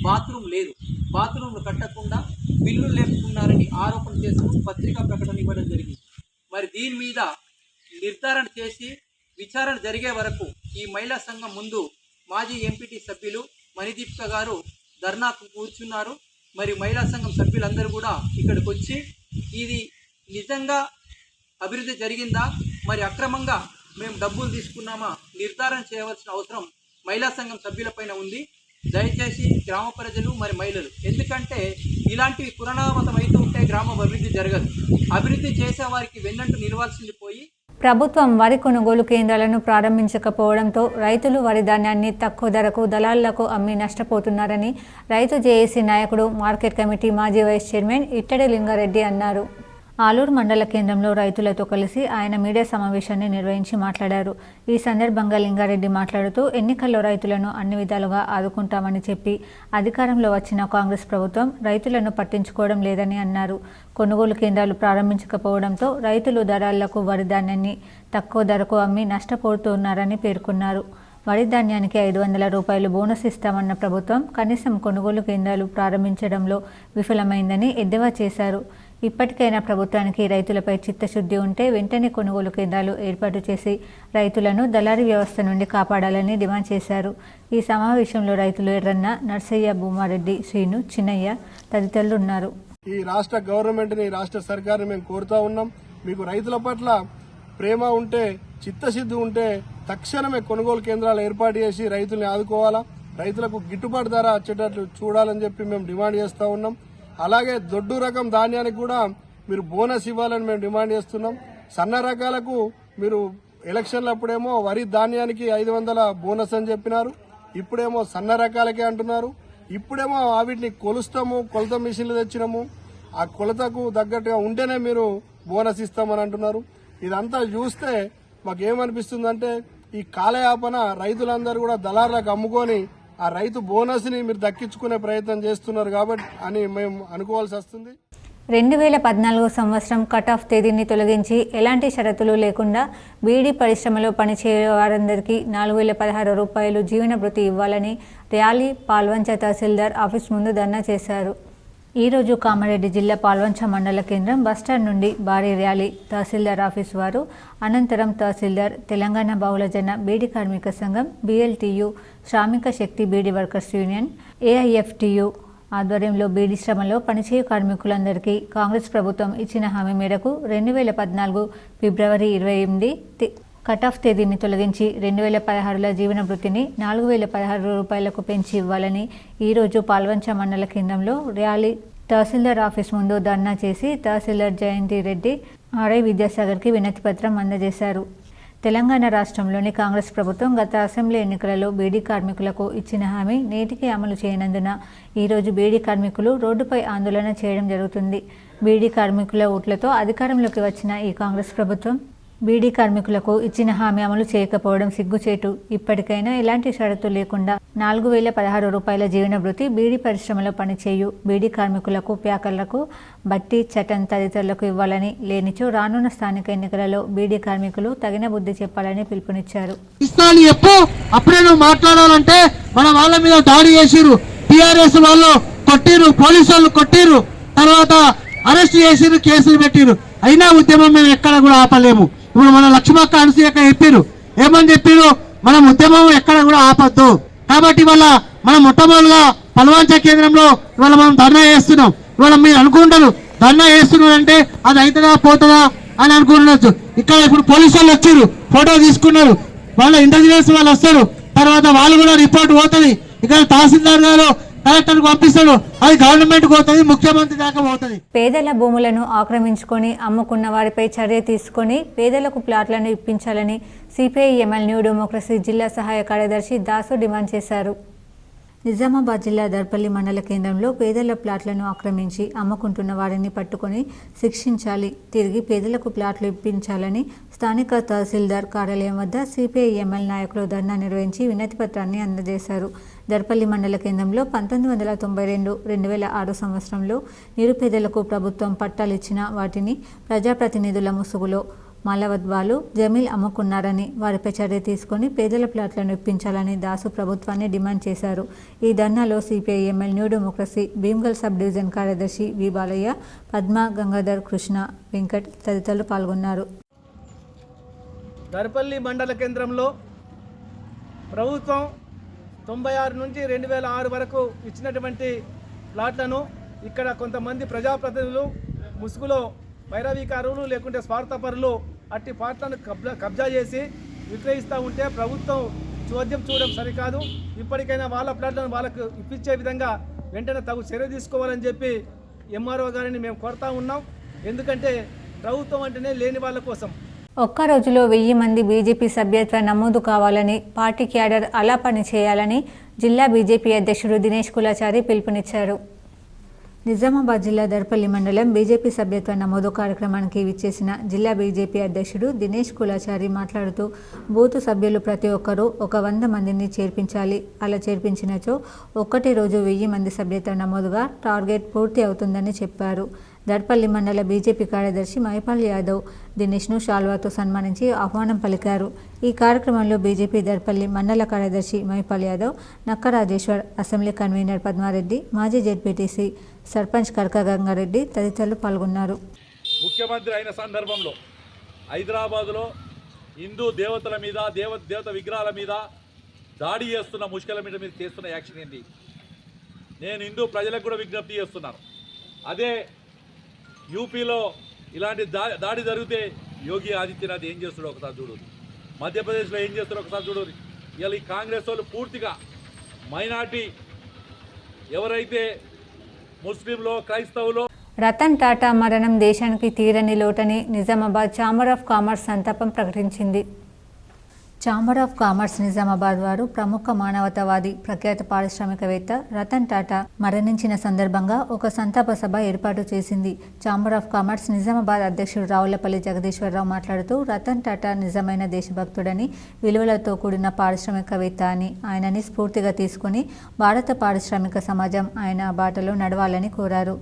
బాత్రూమ్ లేదు, బాత్రూమ్ కట్టకుండా బిల్లులు లేపుతున్నారని ఆరోపణ చేస్తూ పత్రికా ప్రకటన ఇవ్వడం జరిగింది. మరి దీని మీద నిర్ధారణ చేసి విచారణ జరిగే వరకు ఈ మహిళా సంఘం ముందు మాజీ ఎంపీటీ సభ్యులు మణిదీపిక గారు ధర్నాకు కూర్చున్నారు. మరి మహిళా సంఘం సభ్యులందరూ కూడా ఇక్కడికి వచ్చి ఇది నిజంగా అభివృద్ధి జరిగిందా, మరి అక్రమంగా మేము డబ్బులు తీసుకున్నామా నిర్ధారణ చేయవలసిన అవసరం మహిళా సంఘం సభ్యులపైన ఉంది. దయచేసి గ్రామ ప్రజలు మరి మహిళలు, ఎందుకంటే ఇలాంటివి పునరావృతం అవుతూ ఉంటే గ్రామం అభివృద్ధి జరగదు. అభివృద్ధి చేసే వారికి వెన్నంటూ నిలవాల్సింది పోయి ప్రభుత్వం వరి కొనుగోలు కేంద్రాలను ప్రారంభించకపోవడంతో రైతులు వరి ధాన్యాన్ని తక్కువ ధరకు దళారులకు అమ్మి నష్టపోతున్నారని రైతు జేఏసీ నాయకుడు, మార్కెట్ కమిటీ మాజీ వైస్ చైర్మన్ ఇట్టడి లింగారెడ్డి అన్నారు. ఆలూరు మండల కేంద్రంలో రైతులతో కలిసి ఆయన మీడియా సమావేశాన్ని నిర్వహించి మాట్లాడారు. ఈ సందర్భంగా లింగారెడ్డి మాట్లాడుతూ ఎన్నికల్లో రైతులను అన్ని విధాలుగా ఆదుకుంటామని చెప్పి అధికారంలో వచ్చిన కాంగ్రెస్ ప్రభుత్వం రైతులను పట్టించుకోవడం లేదని అన్నారు. కొనుగోలు కేంద్రాలు ప్రారంభించకపోవడంతో రైతులు దళారులకు వరి ధాన్యాన్ని తక్కువ ధరకు అమ్మి నష్టపోతున్నారని పేర్కొన్నారు. వరి ధాన్యానికి 500 రూపాయలు బోనస్ ఇస్తామన్న ప్రభుత్వం కనీసం కొనుగోలు కేంద్రాలు ప్రారంభించడంలో విఫలమైందని ఎద్దేవా చేశారు. ఇప్పటికైనా ప్రభుత్వానికి రైతులపై చిత్తశుద్ధి ఉంటే వెంటనే కొనుగోలు కేంద్రాలు ఏర్పాటు చేసి రైతులను దళారీ వ్యవస్థ నుండి కాపాడాలని డిమాండ్ చేశారు. ఈ సమావేశంలో రైతులు ఎర్రన్న, నర్సయ్య, భూమారెడ్డి, శ్రీను, చిన్నయ్య తదితరులు ఉన్నారు. ఈ రాష్ట్ర గవర్నమెంట్ని, రాష్ట్ర సర్కార్ని మేము కోరుతా ఉన్నాం. మీకు రైతుల పట్ల ప్రేమ ఉంటే, చిత్తశుద్ధి ఉంటే తక్షణమే కొనుగోలు కేంద్రాలు ఏర్పాటు చేసి రైతుల్ని ఆదుకోవాలా, రైతులకు గిట్టుబాటు ధర వచ్చేటట్లు చూడాలని చెప్పి మేము డిమాండ్ చేస్తూ ఉన్నాం. అలాగే దొడ్డు రకం ధాన్యానికి కూడా మీరు బోనస్ ఇవ్వాలని మేము డిమాండ్ చేస్తున్నాం. సన్న రకాలకు మీరు ఎలక్షన్లప్పుడేమో వరి ధాన్యానికి 500 బోనస్ అని చెప్పినారు, ఇప్పుడేమో సన్న రకాలకే అంటున్నారు. ఇప్పుడేమో వీటిని కొలుస్తాము, కొలత మిషన్లు తెచ్చినాము, ఆ కొలతకు తగ్గట్టుగా ఉంటేనే మీరు బోనస్ ఇస్తామని అంటున్నారు. ఇదంతా చూస్తే మాకేమనిపిస్తుందంటే ఈ కాలయాపన రైతులందరూ కూడా దళారులకు అమ్ముకొని ఆ రైతు బోనస్ని మీరు దక్కించుకునే ప్రయత్నం చేస్తున్నారు కాబట్టి అని మేము అనుకోవాల్సి వస్తుంది. 2014 సంవత్సరం కట్ ఆఫ్ తేదీని తొలగించి ఎలాంటి షరతులు లేకుండా బీడీ పరిశ్రమలో పనిచేయే వారందరికీ 4016 రూపాయలు జీవన భృతి ఇవ్వాలని ర్యాలీ పాల్వంచ తహసీల్దార్ ఆఫీస్ ముందు ధర్నా చేశారు. ఈరోజు కామారెడ్డి జిల్లా పాల్వంచ మండల కేంద్రం బస్టాండ్ నుండి భారీ ర్యాలీ తహసీల్దార్ ఆఫీస్ వారు, అనంతరం తహసీల్దార్, తెలంగాణ బహుళజన బీడీ కార్మిక సంఘం, BLTU, శ్రామిక శక్తి బీడీ వర్కర్స్ యూనియన్, AIFTU ఆధ్వర్యంలో బీడీ శ్రమలో పనిచేయు కార్మికులందరికీ కాంగ్రెస్ ప్రభుత్వం ఇచ్చిన హామీ మేరకు 2014 ఫిబ్రవరి 28 కట్ ఆఫ్ తేదీని తొలగించి 2016లో జీవన భృతిని 4016 రూపాయలకు పెంచి ఇవ్వాలని ఈరోజు పాల్వంచ మండల కేంద్రంలో ర్యాలీ తహసీల్దార్ ఆఫీస్ ముందు ధర్నా చేసి తహసీల్దార్ జయంతి రెడ్డి, RI విద్యాసాగర్కి వినతి పత్రం అందజేశారు. తెలంగాణ రాష్ట్రంలోని కాంగ్రెస్ ప్రభుత్వం గత అసెంబ్లీ ఎన్నికలలో బీడీ కార్మికులకు ఇచ్చిన హామీ నేటికి అమలు చేయనందున ఈరోజు బీడీ కార్మికులు రోడ్డుపై ఆందోళన చేయడం జరుగుతుంది. బీడీ కార్మికుల ఓట్లతో అధికారంలోకి వచ్చిన ఈ కాంగ్రెస్ ప్రభుత్వం బీడీ కార్మికులకు ఇచ్చిన హామీ అమలు చేయకపోవడం సిగ్గుచేటు. ఇప్పటికైనా ఎలాంటి షరతు లేకుండా 4016 రూపాయల జీవన భృతి బీడీ పరిశ్రమలో పనిచేయు బీడీ కార్మికులకు, ప్యాకర్లకు, బట్టి, చటన్ తదితరులకు ఇవ్వాలని, లేనిచో రానున్న స్థానిక ఎన్నికలలో బీడీ కార్మికులు తగిన బుద్ధి చెప్పాలని పిలుపునిచ్చారు. అప్పుడే నువ్వు మాట్లాడాలంటే మన వాళ్ళ మీద దాడి చేసిరు, టీఆర్ఎస్ వాళ్ళు కొట్టిరు, పోలీసు వాళ్ళు కొట్టిరు, తర్వాత అరెస్ట్ చేసిరు, కేసులు పెట్టిరు. అయినా ఉద్యమం మేము ఎక్కడ కూడా ఆపలేము. ఇప్పుడు మన లక్ష్మక్క అనసూయక చెప్పారు, ఏమని చెప్పారు, మనం ఉద్యమం ఎక్కడ కూడా ఆపద్దు. కాబట్టి ఇవాళ మనం మొట్టమొదటిగా పల్వాంచ కేంద్రంలో ఇవాళ మనం ధర్నా చేస్తున్నాం. ఇవాళ మీరు అనుకుంటారు ధర్నా చేస్తున్నారంటే అది అవుతుందా పోతుందా అని అనుకుంటున్నారు. ఇక్కడ ఇప్పుడు పోలీసు వాళ్ళు వచ్చారు, ఫోటో తీసుకున్నారు, వాళ్ళ ఇంటెలిజెన్స్ వాళ్ళు వస్తారు, తర్వాత వాళ్ళు కూడా రిపోర్ట్ పోతుంది. ఇక్కడ తహసీల్దార్ గారు కలెక్టర్కి పంపిస్తాడు, అది గవర్నమెంట్ పోతుంది, ముఖ్యమంత్రి దాకా పోతుంది. పేదల భూములను ఆక్రమించుకొని అమ్ముకున్న వారిపై చర్య తీసుకొని పేదలకు ప్లాట్లను ఇప్పించాలని సిపిఐ-ఎంఎల్ న్యూ డెమోక్రసీ జిల్లా సహాయ కార్యదర్శి దాసు డిమాండ్ చేశారు. నిజామాబాద్ జిల్లా దర్పల్లి మండల కేంద్రంలో పేదల ప్లాట్లను ఆక్రమించి అమ్ముకుంటున్న వారిని పట్టుకొని శిక్షించాలి, తిరిగి పేదలకు ప్లాట్లు ఇప్పించాలని స్థానిక తహసీల్దార్ కార్యాలయం వద్ద సిపిఐ-ఎంఎల్ నాయకులు ధర్నా నిర్వహించి వినతిపత్రాన్ని అందజేశారు. దర్పల్లి మండల కేంద్రంలో 1992-2006 సంవత్సరంలో నిరుపేదలకు ప్రభుత్వం పట్టాలు ఇచ్చిన వాటిని ప్రజాప్రతినిధుల ముసుగులో మాలవద్వాలు జమీల్ అమ్ముకున్నారని, వారిపై చర్య తీసుకొని పేదల ప్లాట్లను ఇప్పించాలని దాసు ప్రభుత్వాన్ని డిమాండ్ చేశారు. ఈ ధర్నాలో CPI ML new democracy Bheemgal sub division కార్యదర్శి వి బాలయ్య, పద్మ, గంగాధర్, కృష్ణ, వెంకట్ తదితరులు పాల్గొన్నారు. దర్పల్లి మండల కేంద్రంలో ప్రభుత్వం 96 నుంచి 2006 వరకు ఇచ్చినటువంటి ప్లాట్లను ఇక్కడ కొంతమంది ప్రజాప్రతినిధులు ముసుగులో వైరవీకారులు లేకుంటే స్వార్థపరులు అట్టి ప్లాట్లను కబ్జా చేసి విక్రయిస్తూ ఉంటే ప్రభుత్వం చోద్యం చూడడం సరికాదు. ఇప్పటికైనా వాళ్ళ ప్లాట్లను వాళ్ళకు ఇప్పించే విధంగా వెంటనే తగు చర్య తీసుకోవాలని చెప్పి ఎంఆర్ఓ గారిని మేము కోరుతా ఉన్నాం. ఎందుకంటే ప్రభుత్వం అంటేనే లేని వాళ్ళ కోసం. ఒక్క రోజులో 1000 మంది బీజేపీ సభ్యత్వ నమోదు కావాలని, పార్టీ క్యాడర్ అలా పని చేయాలని జిల్లా బీజేపీ అధ్యక్షుడు దినేష్ కులాచారి పిలుపునిచ్చారు. నిజామాబాద్ జిల్లా దర్పల్లి మండలం బీజేపీ సభ్యత్వ నమోదు కార్యక్రమానికి విచ్చేసిన జిల్లా బీజేపీ అధ్యక్షుడు దినేష్ కులాచారి మాట్లాడుతూ, బూతు సభ్యులు ప్రతి ఒక్కరూ ఒక 100 మందిని చేర్పించాలి. అలా చేర్పించినచో ఒక్కటే రోజు 1000 మంది సభ్యత్వ నమోదుగా టార్గెట్ పూర్తి అవుతుందని చెప్పారు. దర్పల్లి మండల బీజేపీ కార్యదర్శి మైపాల్ యాదవ్ దినేష్ను శాల్వాతో సన్మానించి ఆహ్వానం పలికారు. ఈ కార్యక్రమంలో బీజేపీ దర్పల్లి మండల కార్యదర్శి మైపాల్ యాదవ్, నక్క రాజేశ్వర్, అసెంబ్లీ కన్వీనర్ పద్మారెడ్డి, మాజీ జెడ్పీటీసీ సర్పంచ్ కడక గంగారెడ్డి తదితరులు పాల్గొన్నారు. ముఖ్యమంత్రి అయిన సందర్భంలో హైదరాబాదులో హిందూ దేవతల మీద, దేవత విగ్రహాల మీద దాడి చేస్తున్న ముష్కల మీద చేస్తున్న యాక్షన్ ఏంటి? నేను హిందూ ప్రజలకు కూడా విజ్ఞప్తి చేస్తున్నాను. అదే యూపీలో ఇలాంటి దాడి జరిగితే యోగి ఆదిత్యనాథ్ ఏం చేస్తాడో ఒకసారి చూడు, మధ్యప్రదేశ్లో ఏం చేస్తాడో ఒకసారి చూడు. ఇలా ఈ కాంగ్రెస్ వాళ్ళు పూర్తిగా మైనార్టీ ఎవరైతే ముస్లింలో, క్రైస్తవులో. రతన్ టాటా మరణం దేశానికి తీరని లోటని నిజామాబాద్ ఛాంబర్ ఆఫ్ కామర్స్ సంతాపం ప్రకటించింది. ఛాంబర్ ఆఫ్ కామర్స్ నిజామాబాద్ వారు ప్రముఖ మానవతావాది, ప్రఖ్యాత పారిశ్రామికవేత్త రతన్ టాటా మరణించిన సందర్భంగా ఒక సంతాప సభ ఏర్పాటు చేసింది. ఛాంబర్ ఆఫ్ కామర్స్ నిజామాబాద్ అధ్యక్షుడు రావులపల్లి జగదీశ్వరరావు మాట్లాడుతూ, రతన్ టాటా నిజమైన దేశభక్తుడని, విలువలతో కూడిన పారిశ్రామికవేత్త అని, ఆయనని స్ఫూర్తిగా తీసుకుని భారత పారిశ్రామిక సమాజం ఆయన బాటలో నడవాలని కోరారు.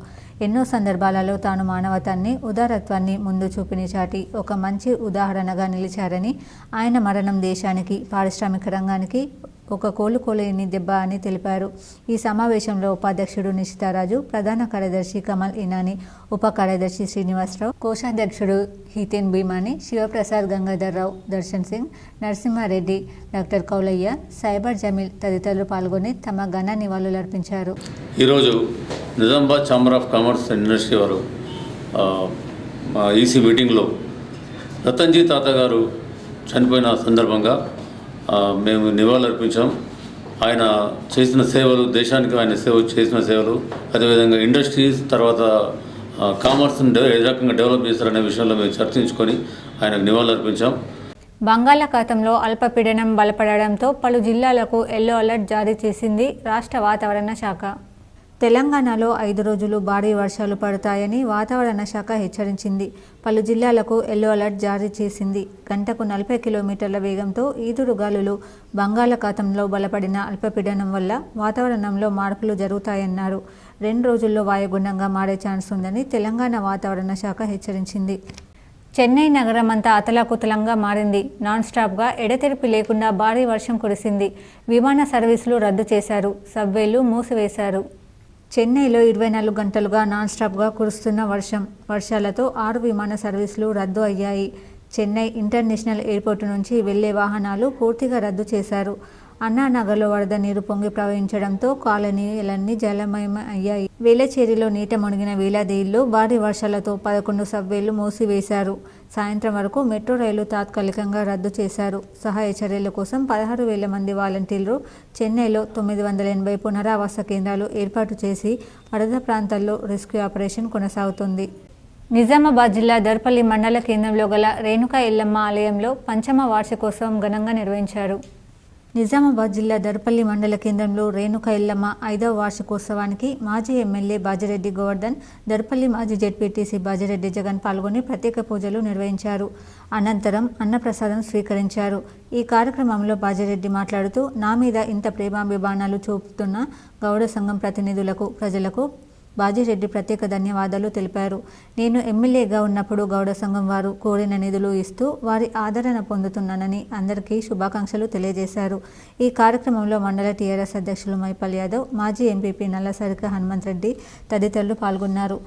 ఎన్నో సందర్భాలలో తాను మానవతాన్ని, ఉదారత్వాన్ని ముందు చూపిన చాటి ఒక మంచి ఉదాహరణగా నిలిచారని, ఆయన మరణం దేశానికి, పారిశ్రామిక రంగానికి ఒక కోలుకోలేని దెబ్బ అని తెలిపారు. ఈ సమావేశంలో ఉపాధ్యక్షుడు నిశితారాజు, ప్రధాన కార్యదర్శి కమల్ ఇనాని, ఉప కార్యదర్శి శ్రీనివాసరావు, కోశాధ్యక్షుడు హితేన్ భీమాని, శివప్రసాద్, గంగాధర్ రావు, దర్శన్ సింగ్, నరసింహారెడ్డి, డాక్టర్ కౌలయ్య, సైబర్ జమీల్ తదితరులు పాల్గొని తమ ఘన నివాళులర్పించారు. ఈరోజు Nizamabad chamber of commerce and industry వారు ఈసీ మీటింగ్లో రతన్జీ తాత గారు చనిపోయిన సందర్భంగా మేము నివాళులర్పించాం. ఆయన చేసిన సేవలు, దేశానికి ఆయన చేసిన సేవలు, అదేవిధంగా ఇండస్ట్రీస్ తర్వాత కామర్స్ని ఏ రకంగా డెవలప్ చేస్తారనే విషయంలో మేము చర్చించుకొని ఆయనకు నివాళులర్పించాం. బంగాళాఖాతంలో అల్పపీడనం బలపడడంతో పలు జిల్లాలకు ఎల్లో అలర్ట్ జారీ చేసింది రాష్ట్ర వాతావరణ శాఖ. తెలంగాణలో 5 రోజులు భారీ వర్షాలు పడతాయని వాతావరణ శాఖ హెచ్చరించింది. పలు జిల్లాలకు ఎల్లో అలర్ట్ జారీ చేసింది. గంటకు 40 కిలోమీటర్ల వేగంతో ఈదురుగాలులు బంగాళాఖాతంలో బలపడిన అల్పపీడనం వల్ల వాతావరణంలో మార్పులు జరుగుతాయన్నారు. 2 రోజుల్లో వాయుగుండంగా మారే ఛాన్స్ ఉందని తెలంగాణ వాతావరణ శాఖ హెచ్చరించింది. చెన్నై నగరం అంతా అతలాకుతలంగా మారింది. నాన్ స్టాప్గా ఎడతెరిపి లేకుండా భారీ వర్షం కురిసింది. విమాన సర్వీసులు రద్దు చేశారు. సబ్వేలు మూసివేశారు. చెన్నైలో 24 గంటలుగా నాన్ స్టాప్గా కురుస్తున్న వర్షాలతో 6 విమాన సర్వీసులు రద్దు అయ్యాయి. చెన్నై ఇంటర్నేషనల్ ఎయిర్పోర్టు నుంచి వెళ్లే వాహనాలు పూర్తిగా రద్దు చేశారు. అన్నానగర్లో వరద నీరు పొంగి ప్రవహించడంతో కాలనీలన్నీ జలమయం అయ్యాయి. వేలచేరిలో నీట మునిగిన వేలాది ఇళ్లు. భారీ వర్షాలతో 11 సబ్వేలు మూసివేశారు. సాయంత్రం వరకు మెట్రో రైలు తాత్కాలికంగా రద్దు చేశారు. సహాయ చర్యల కోసం 16,000 మంది వాలంటీర్లు చెన్నైలో 980 పునరావాస కేంద్రాలు ఏర్పాటు చేసి వరద ప్రాంతాల్లో రెస్క్యూ ఆపరేషన్ కొనసాగుతుంది. నిజామాబాద్ జిల్లా దర్పల్లి మండల కేంద్రంలో గల రేణుకా ఎల్లమ్మ ఆలయంలో పంచమ వార్షికోత్సవం ఘనంగా నిర్వహించారు. నిజామాబాద్ జిల్లా దర్పల్లి మండల కేంద్రంలో రేణుకా ఎల్లమ్మ 5వ వార్షికోత్సవానికి మాజీ ఎమ్మెల్యే బాజిరెడ్డి గోవర్ధన్, దర్పల్లి మాజీ జెడ్పీటీసీ బాజిరెడ్డి జగన్ పాల్గొని ప్రత్యేక పూజలు నిర్వహించారు. అనంతరం అన్నప్రసాదం స్వీకరించారు. ఈ కార్యక్రమంలో బాజిరెడ్డి మాట్లాడుతూ, నా మీద ఇంత ప్రేమాభిమానాలు చూపుతున్న గౌడ సంఘం ప్రతినిధులకు, ప్రజలకు బాజిరెడ్డి ప్రత్యేక ధన్యవాదాలు తెలిపారు. నేను ఎమ్మెల్యేగా ఉన్నప్పుడు గౌడ సంఘం వారు కోరిన నిధులు ఇస్తూ వారి ఆదరణ పొందుతున్నానని అందరికీ శుభాకాంక్షలు తెలియజేశారు. ఈ కార్యక్రమంలో మండల టీఆర్ఎస్ అధ్యక్షులు మైపాల్ యాదవ్, మాజీ ఎంపీపీ నల్లసరిక హనుమంత్ రెడ్డి తదితరులు పాల్గొన్నారు.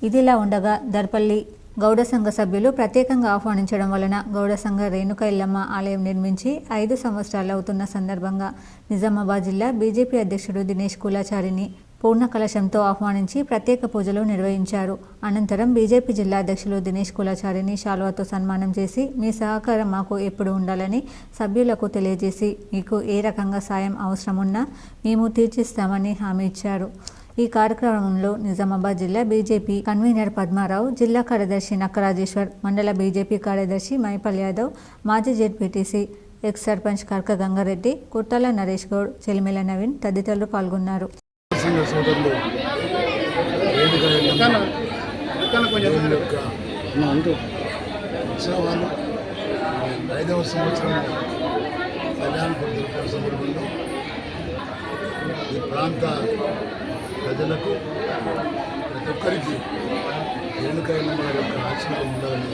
ఇదిలా ఉండగా దర్పల్లి గౌడ సంఘ సభ్యులు ప్రత్యేకంగా ఆహ్వానించడం వలన గౌడ సంఘ రేణుకా ఎల్లమ్మ ఆలయం నిర్మించి 5 సంవత్సరాలు అవుతున్న సందర్భంగా నిజామాబాద్ జిల్లా బీజేపీ అధ్యక్షుడు దినేష్ కులాచారిని పూర్ణ కలశంతో ఆహ్వానించి ప్రత్యేక పూజలు నిర్వహించారు. అనంతరం బీజేపీ జిల్లా అధ్యక్షులు దినేష్ కులాచారిని శాలువాతో సన్మానం చేసి, మీ సహకారం మాకు ఎప్పుడు ఉండాలని సభ్యులకు తెలియజేసి, మీకు ఏ రకంగా సాయం అవసరమున్నా మేము తీర్చిస్తామని హామీ ఇచ్చారు. ఈ కార్యక్రమంలో నిజామాబాద్ జిల్లా బీజేపీ కన్వీనర్ పద్మారావు, జిల్లా కార్యదర్శి నక్కరాజేశ్వర్, మండల బీజేపీ కార్యదర్శి మైపాల్ యాదవ్, మాజీ జెడ్పీటీసీ ఎక్స్ సర్పంచ్ కర్క గంగారెడ్డి, కుట్టాల నరేష్ గౌడ్, చెలిమెల నవీన్ తదితరులు పాల్గొన్నారు. సోదరులు ఉత్సవాలు 5వ సంవత్సరం కళ్యాణ సందర్భంలో ఈ ప్రాంత ప్రజలకు ప్రతి ఒక్కరికి రేణుకా ఎల్లమ్మ యొక్క ఆశీర్వాదం ఉండాలని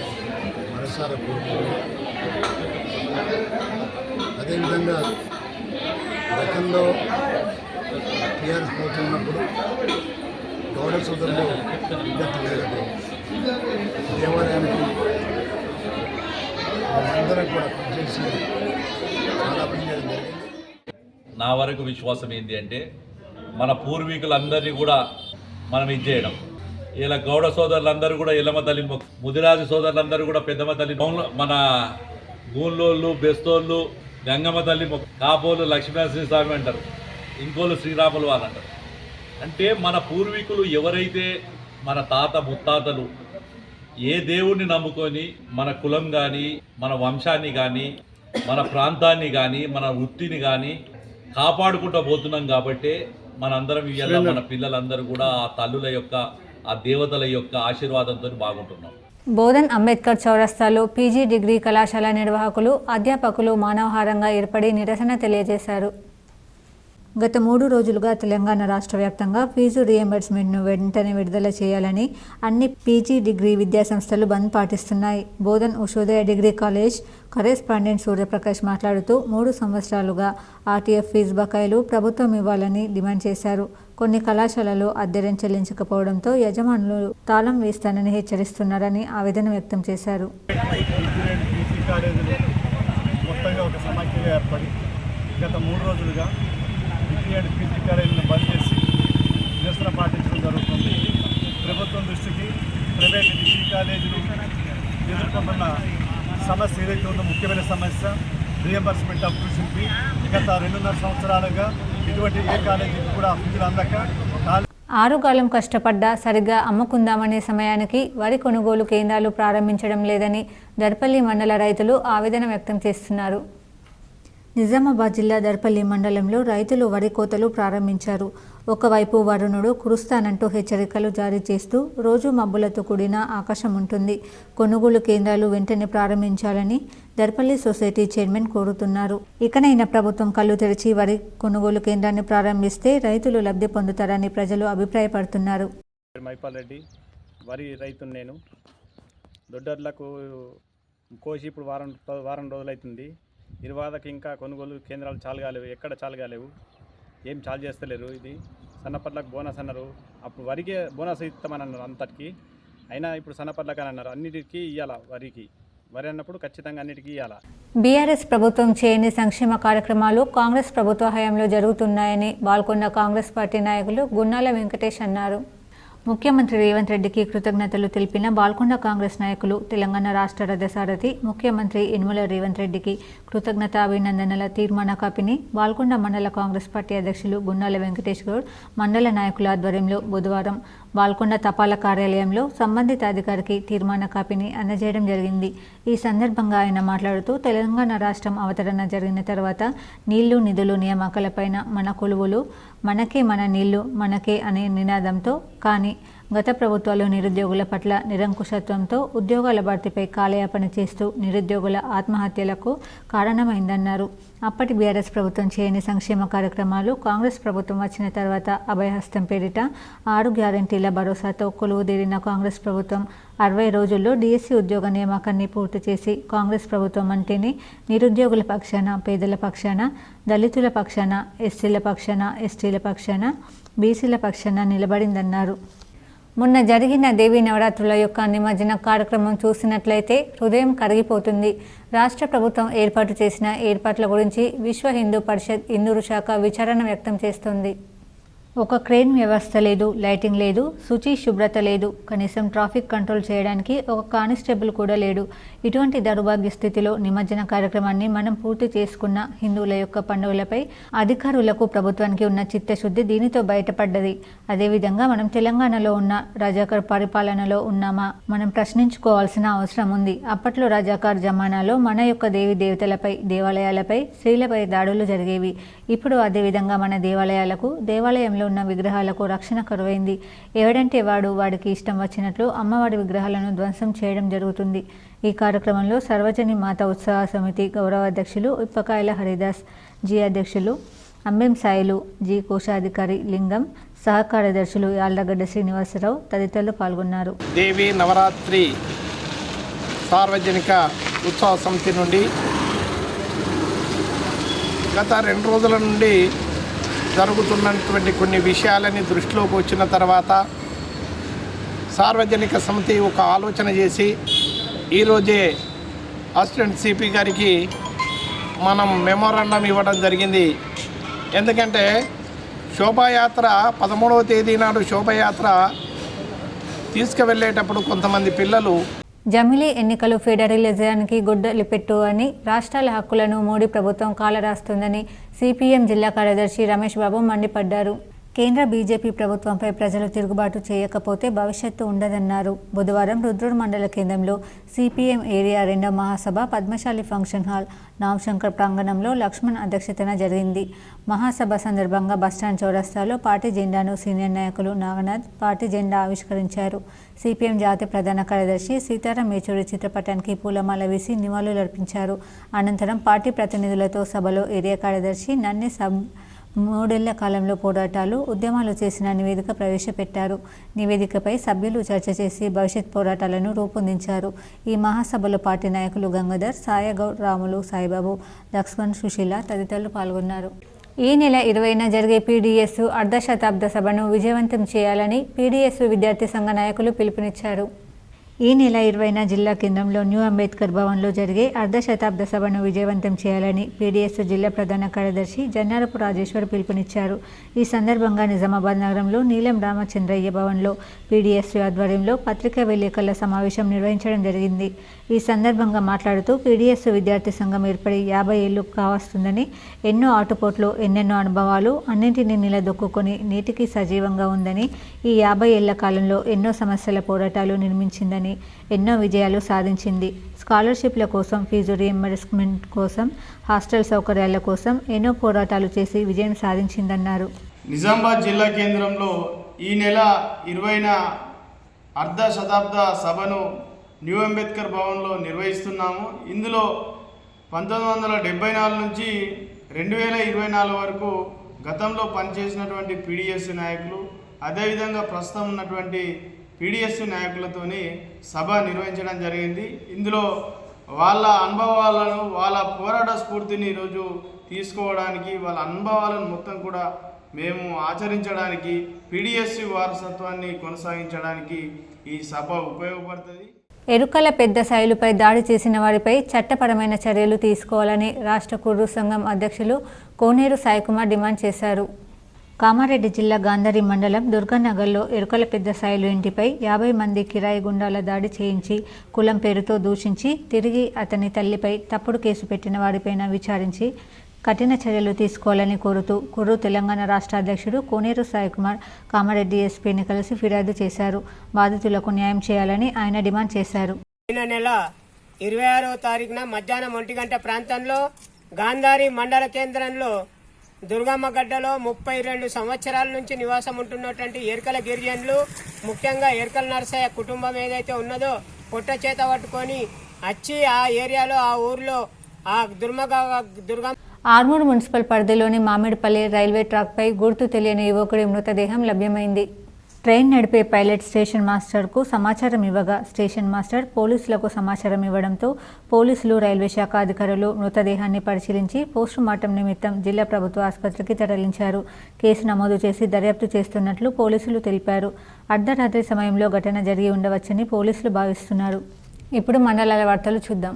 మనసారా కోరుకుంటున్నాను. అదేవిధంగా గతంలో టీఆర్ఎస్ ప్రభుత్వం ఉన్నప్పుడు గౌడ సోదరులు విజ్ఞప్తి మేరకు దేవాలయానికి అందరం కూడా పనిచేసి చాలా పని చేయడం జరిగింది. నా వరకు విశ్వాసం ఏంటి అంటే, మన పూర్వీకులందరినీ కూడా మనం ఇచ్చేయడం. ఇలా గౌడ సోదరులందరూ కూడా ఎల్లమ్మ తల్లి, ముదిరాజు సోదరులందరూ కూడా పెద్దమ్మ తల్లి, మన గూన్లోళ్ళు, బెస్తోళ్ళు గంగమ్మ తల్లి, కాపోలు లక్ష్మీనరసింహ స్వామి అంటారు, ఇంకోళ్ళు శ్రీరాములు అని అంటారు. అంటే మన పూర్వీకులు ఎవరైతే, మన తాత ముత్తాతలు ఏ దేవుణ్ణి నమ్ముకొని మన కులం కానీ, మన వంశాన్ని కానీ, మన ప్రాంతాన్ని కానీ, మన వృత్తిని కానీ కాపాడుకుంటూ పోతున్నాం. కాబట్టి మనందరం ఇవాళ మన పిల్లలందరూ కూడా ఆ తల్లుల యొక్క, ఆ దేవతల యొక్క ఆశీర్వాదంతో బాగుంటున్నాం. బోధన్ అంబేద్కర్ చౌరస్తాలో పీజీ డిగ్రీ కళాశాల నిర్వాహకులు, అధ్యాపకులు మానవహారంగా ఏర్పడి నిరసన తెలియజేశారు. గత 3 రోజులుగా తెలంగాణ రాష్ట్ర వ్యాప్తంగా ఫీజు రీఎంబర్స్మెంట్ను వెంటనే విడుదల చేయాలని అన్ని పీజీ డిగ్రీ విద్యాసంస్థలు బంద్ పాటిస్తున్నాయి. Bodhan Ushodaya degree college correspondent Suryaprakash మాట్లాడుతూ, 3 సంవత్సరాలుగా ఆర్టీఎఫ్ ఫీజు బకాయిలు ప్రభుత్వం ఇవ్వాలని డిమాండ్ చేశారు. కొన్ని కళాశాలలు అద్దె చెల్లించకపోవడంతో యజమానులు తాళం వేస్తానని హెచ్చరిస్తున్నారని ఆవేదన వ్యక్తం చేశారు. గత 3 రోజులుగా పీజీ కాలేజీలను బంద్ చేసి నిరసన పాటించడం జరుగుతుంది. ప్రభుత్వం దృష్టికి ప్రైవేట్ డిగ్రీ కాలేజీలు ఎదుర్కొంటున్న సమస్య ఏదైతే ఉందో, ముఖ్యమైన సమస్య రీఎంబర్స్మెంట్ ఆఫ్ ట్యూషన్ ఫీ. గత 2.5 సంవత్సరాలుగా ఇటువంటి ఏ కాలేజీకి కూడా ఫీజులు అందక 6 కాలం కష్టపడ్డా సరిగ్గా అమ్ముకుందామనే సమయానికి వరి కొనుగోలు కేంద్రాలు ప్రారంభించడం లేదని దర్పల్లి మండల రైతులు ఆవేదన వ్యక్తం చేస్తున్నారు. నిజామాబాద్ జిల్లా దర్పల్లి మండలంలో రైతులు వరి కోతలు ప్రారంభించారు. ఒకవైపు వరుణుడు కురుస్తానంటూ హెచ్చరికలు జారీ చేస్తూ రోజు మబ్బులతో కూడిన ఆకాశం ఉంటుంది. కొనుగోలు కేంద్రాలు వెంటనే ప్రారంభించాలని దర్పల్లి సొసైటీ చైర్మన్ కోరుతున్నారు. ఇకనైనా ప్రభుత్వం కళ్ళు తెరిచి వరి కొనుగోలు కేంద్రాన్ని ప్రారంభిస్తే రైతులు లబ్ధి పొందుతారని ప్రజలు అభిప్రాయపడుతున్నారు. మైపాల్ రెడ్డి, వరి రైతును నేను. దొడ్డర్లకు కోసి ఇప్పుడు వారం రోజులైతుంది. ఇరువాదకి ఇంకా కొనుగోలు కేంద్రాలు చాలు కాలేవు, ఎక్కడ చాలు కాలేవు, ఏం చాలు చేస్తలేరు. ఇది సన్నపట్లకు బోనస్ అన్నారు, అప్పుడు వరికి బోనస్ ఇస్తామని అన్నారు అంతటికి. అయినా ఇప్పుడు సన్నపట్లకు అని అన్నారు, అన్నిటికీ ఇవ్వాలా. వరి అన్నప్పుడు ఖచ్చితంగా అన్నిటికీ ఇవ్వాలా. బీఆర్ఎస్ ప్రభుత్వం చేయని సంక్షేమ కార్యక్రమాలు కాంగ్రెస్ ప్రభుత్వ హయాంలో జరుగుతున్నాయని బాల్కొండ కాంగ్రెస్ పార్టీ నాయకులు గున్నాల వెంకటేష్ అన్నారు. ముఖ్యమంత్రి రేవంత్ రెడ్డికి కృతజ్ఞతలు తెలిపిన బాల్కొండ కాంగ్రెస్ నాయకులు తెలంగాణ రాష్ట్ర రథసారథి ముఖ్యమంత్రి యనమల రేవంత్ రెడ్డికి కృతజ్ఞత అభినందనల తీర్మాన కాపీని బాల్కొండ మండల కాంగ్రెస్ పార్టీ అధ్యక్షులు గున్నాల వెంకటేష్ గౌడ్ మండల నాయకుల ఆధ్వర్యంలో బుధవారం బాల్కొండ తపాలా కార్యాలయంలో సంబంధిత అధికారికి తీర్మాన కాపీని అందజేయడం జరిగింది. ఈ సందర్భంగా ఆయన మాట్లాడుతూ తెలంగాణ రాష్ట్రం అవతరణ జరిగిన తర్వాత నీళ్లు నిధులు నియామకాలపైన మన కొలువులు మనకే, మన నీళ్లు మనకే అనే నినాదంతో, కానీ గత ప్రభుత్వాలు నిరుద్యోగుల పట్ల నిరంకుశత్వంతో ఉద్యోగాల భర్తీపై కాలయాపన చేస్తూ నిరుద్యోగుల ఆత్మహత్యలకు కారణమైందన్నారు. అప్పటి బీఆర్ఎస్ ప్రభుత్వం చేయని సంక్షేమ కార్యక్రమాలు కాంగ్రెస్ ప్రభుత్వం వచ్చిన తర్వాత అభయహస్తం పేరిట 6 గ్యారంటీల భరోసాతో కొలువుదీరిన కాంగ్రెస్ ప్రభుత్వం 60 రోజుల్లో డిఎస్సి ఉద్యోగ నియామకాన్ని పూర్తి చేసి కాంగ్రెస్ ప్రభుత్వం అంటేనే నిరుద్యోగుల పక్షాన, పేదల పక్షాన, దళితుల పక్షాన, ఎస్సీల పక్షాన, ఎస్టీల పక్షాన, బీసీల పక్షాన నిలబడిందన్నారు. మొన్న జరిగిన దేవీ నవరాత్రుల యొక్క నిమజ్జన కార్యక్రమం చూసినట్లయితే హృదయం కరిగిపోతుంది. రాష్ట్ర ప్రభుత్వం ఏర్పాటు చేసిన ఏర్పాట్ల గురించి విశ్వ హిందూ పరిషత్ ఇందూరు శాఖ విచారణ వ్యక్తం చేస్తుంది. ఒక క్రేన్ వ్యవస్థ లేదు, లైటింగ్ లేదు, శుచి శుభ్రత లేదు, కనీసం ట్రాఫిక్ కంట్రోల్ చేయడానికి ఒక కానిస్టేబుల్ కూడా లేడు. ఇటువంటి దౌర్భాగ్య స్థితిలో నిమజ్జన కార్యక్రమాన్ని మనం పూర్తి చేసుకున్న హిందువుల యొక్క పండుగలపై అధికారులకు, ప్రభుత్వానికి ఉన్న చిత్తశుద్ధి దీనితో బయటపడ్డది. అదేవిధంగా మనం తెలంగాణలో ఉన్న రజాకర్ పరిపాలనలో ఉన్నామా మనం ప్రశ్నించుకోవాల్సిన అవసరం ఉంది. అప్పట్లో రజాకర్ జమానాలో మన యొక్క దేవి దేవతలపై, దేవాలయాలపై, స్త్రీలపై దాడులు జరిగేవి. ఇప్పుడు అదేవిధంగా మన దేవాలయాలకు, దేవాలయంలో ఉన్న విగ్రహాలకు రక్షణ కరువైంది. ఎవడంటే వాడికి ఇష్టం వచ్చినట్లు అమ్మవారి విగ్రహాలను ధ్వంసం చేయడం జరుగుతుంది. ఈ కార్యక్రమంలో సర్వజని మాత ఉత్సవ సమితి గౌరవ అధ్యక్షులు ఇప్పకాయల హరిదాస్, జీ అధ్యక్షులు అంబెం సాయిలు, జీ కోశాధికారి లింగం, సహ కార్యదర్శులు యాళ్లగడ్డ శ్రీనివాసరావు తదితరులు పాల్గొన్నారు. దేవి నవరాత్రి సార్వజనిక ఉత్సవ సమితి నుండి గత 2 రోజుల నుండి జరుగుతున్నటువంటి కొన్ని విషయాలని దృష్టిలోకి వచ్చిన తర్వాత సార్వజనిక సమితి ఒక ఆలోచన చేసి ఈరోజే అసిస్టెంట్ సిపి గారికి మనం మెమోరాండం ఇవ్వడం జరిగింది. ఎందుకంటే శోభాయాత్ర 13వ తేదీ నాడు శోభాయాత్ర తీసుకువెళ్ళేటప్పుడు కొంతమంది పిల్లలు జమిలీ ఎన్నికలు ఫెడరలిజానికి గొడ్డలిపెట్టు అని, రాష్ట్రాల హక్కులను మోడీ ప్రభుత్వం కాలరాస్తుందని సిపిఎం జిల్లా కార్యదర్శి రమేష్ బాబు మండిపడ్డారు. కేంద్ర బీజేపీ ప్రభుత్వంపై ప్రజలు తిరుగుబాటు చేయకపోతే భవిష్యత్తు ఉండదన్నారు. బుధవారం రుద్రూర్ మండల కేంద్రంలో సిపిఎం ఏరియా 2వ మహాసభ పద్మశాలి ఫంక్షన్ హాల్ నామశంకర్ ప్రాంగణంలో లక్ష్మణ్ అధ్యక్షతన జరిగింది. మహాసభ సందర్భంగా బస్టాండ్ చౌరస్తాలో పార్టీ జెండాను సీనియర్ నాయకులు నాగనాథ్ పార్టీ జెండా ఆవిష్కరించారు. సిపిఎం జాతీయ ప్రధాన కార్యదర్శి సీతారాం యేచూరి చిత్రపటానికి పూలమాల వేసి నివాళులర్పించారు. అనంతరం పార్టీ ప్రతినిధులతో సభలో ఏరియా కార్యదర్శి నన్నే 3 ఏళ్ల కాలంలో పోరాటాలు, ఉద్యమాలు చేసిన నివేదిక ప్రవేశపెట్టారు. నివేదికపై సభ్యులు చర్చ చేసి భవిష్యత్ పోరాటాలను రూపొందించారు. ఈ మహాసభలో పార్టీ నాయకులు గంగాధర్, సాయగౌడ్, రాములు, సాయిబాబు, లక్ష్మణ్, సుశీల తదితరులు పాల్గొన్నారు. ఈ నెల 20న జరిగే పీడీఎస్ అర్ధశతాబ్ద సభను విజయవంతం చేయాలని పీడీఎస్ విద్యార్థి సంఘ నాయకులు పిలుపునిచ్చారు. ఈ నెల 20న జిల్లా కేంద్రంలో న్యూ అంబేద్కర్ భవన్లో జరిగే అర్ధశతాబ్ద సభను విజయవంతం చేయాలని పీడీఎస్ జిల్లా ప్రధాన కార్యదర్శి జన్నారపు రాజేశ్వర్ పిలుపునిచ్చారు. ఈ సందర్భంగా నిజామాబాద్ నగరంలో నీలం రామచంద్రయ్య భవన్లో పీడీఎస్ ఆధ్వర్యంలో పత్రికా విలేకరుల సమావేశం నిర్వహించడం జరిగింది. ఈ సందర్భంగా మాట్లాడుతూ పీడీఎస్ విద్యార్థి సంఘం ఏర్పడి 50 ఏళ్లు కావస్తుందని, ఎన్నో ఆటుపోట్లు, ఎన్నెన్నో అనుభవాలు అన్నింటినీ నిలదొక్కుని నేటికి సజీవంగా ఉందని, ఈ 50 ఏళ్ల కాలంలో ఎన్నో సమస్యల పోరాటాలు నిర్మించిందని, అని ఎన్నో విజయాలు సాధించింది. స్కాలర్షిప్ల కోసం, ఫీజు రీయింబర్స్మెంట్ కోసం, హాస్టల్ సౌకర్యాల కోసం ఎన్నో పోరాటాలు చేసి విజయం సాధించిందన్నారు. నిజామాబాద్ జిల్లా కేంద్రంలో ఈ నెల 20న అర్ధ శతాబ్ద సభను న్యూ అంబేద్కర్ భవన్లో నిర్వహిస్తున్నాము. ఇందులో 1974 నుంచి 2024 వరకు గతంలో పనిచేసినటువంటి పీడిఎస్ నాయకులు, అదేవిధంగా ప్రస్తుతం ఉన్నటువంటి పీడిఎస్ నాయకులతోని సభ నిర్వహించడం జరిగింది. ఇందులో వాళ్ళ అనుభవాలను, వాళ్ళ పోరాట స్ఫూర్తిని ఈరోజు తీసుకోవడానికి, వాళ్ళ అనుభవాలను మొత్తం కూడా మేము ఆచరించడానికి, పీడిఎస్ వారసత్వాన్ని కొనసాగించడానికి ఈ సభ ఉపయోగపడుతుంది. ఎరుకల పెద్ద సైలుపై దాడి చేసిన వారిపై చట్టపరమైన చర్యలు తీసుకోవాలని రాష్ట్ర కుర్రు సంఘం అధ్యక్షులు కోనేరు సాయికుమార్ డిమాండ్ చేశారు. కామారెడ్డి జిల్లా గాంధారి మండలం దుర్గానగర్లో ఎరుకల పెద్ద సాయిలు ఇంటిపై 50 మంది కిరాయి గుండాల దాడి చేయించి కులం పేరుతో దూషించి తిరిగి అతని తల్లిపై తప్పుడు కేసు పెట్టిన వారిపైన విచారించి కఠిన చర్యలు తీసుకోవాలని కోరుతూ కుర్రు తెలంగాణ రాష్ట్ర అధ్యక్షుడు కోనేరు సాయికుమార్ కామారెడ్డి ఎస్పీని కలిసి ఫిర్యాదు చేశారు. బాధితులకు న్యాయం చేయాలని ఆయన డిమాండ్ చేశారు. నెల 26వ తారీఖున మధ్యాహ్నం 1 గంట ప్రాంతంలో గాంధారి మండల కేంద్రంలో దుర్గమ్మ గడ్డలో 32 సంవత్సరాల నుంచి నివాసం ఉంటున్నటువంటి ఎరుకల గిరిజనులు, ముఖ్యంగా ఎరుకల నరసయ్య కుటుంబం ఏదైతే ఉన్నదో పొట్ట చేత పట్టుకొని వచ్చి ఆ ఏరియాలో, ఆ ఊర్లో ఆ దుర్గమ్మ ఆర్మూర్ మున్సిపల్ పరిధిలోని మామిడిపల్లి రైల్వే ట్రాక్పై గుర్తు తెలియని యువకుడి మృతదేహం లభ్యమైంది. ట్రైన్ నడిపే పైలట్ స్టేషన్ మాస్టర్కు సమాచారం ఇవ్వగా స్టేషన్ మాస్టర్ పోలీసులకు సమాచారం ఇవ్వడంతో పోలీసులు, రైల్వే శాఖ అధికారులు మృతదేహాన్ని పరిశీలించి పోస్టుమార్టం నిమిత్తం జిల్లా ప్రభుత్వ ఆసుపత్రికి తరలించారు. కేసు నమోదు చేసి దర్యాప్తు చేస్తున్నట్లు పోలీసులు తెలిపారు. అర్ధరాత్రి సమయంలో ఘటన జరిగి ఉండవచ్చని పోలీసులు భావిస్తున్నారు. ఇప్పుడు మండలాల వార్తలు చూద్దాం.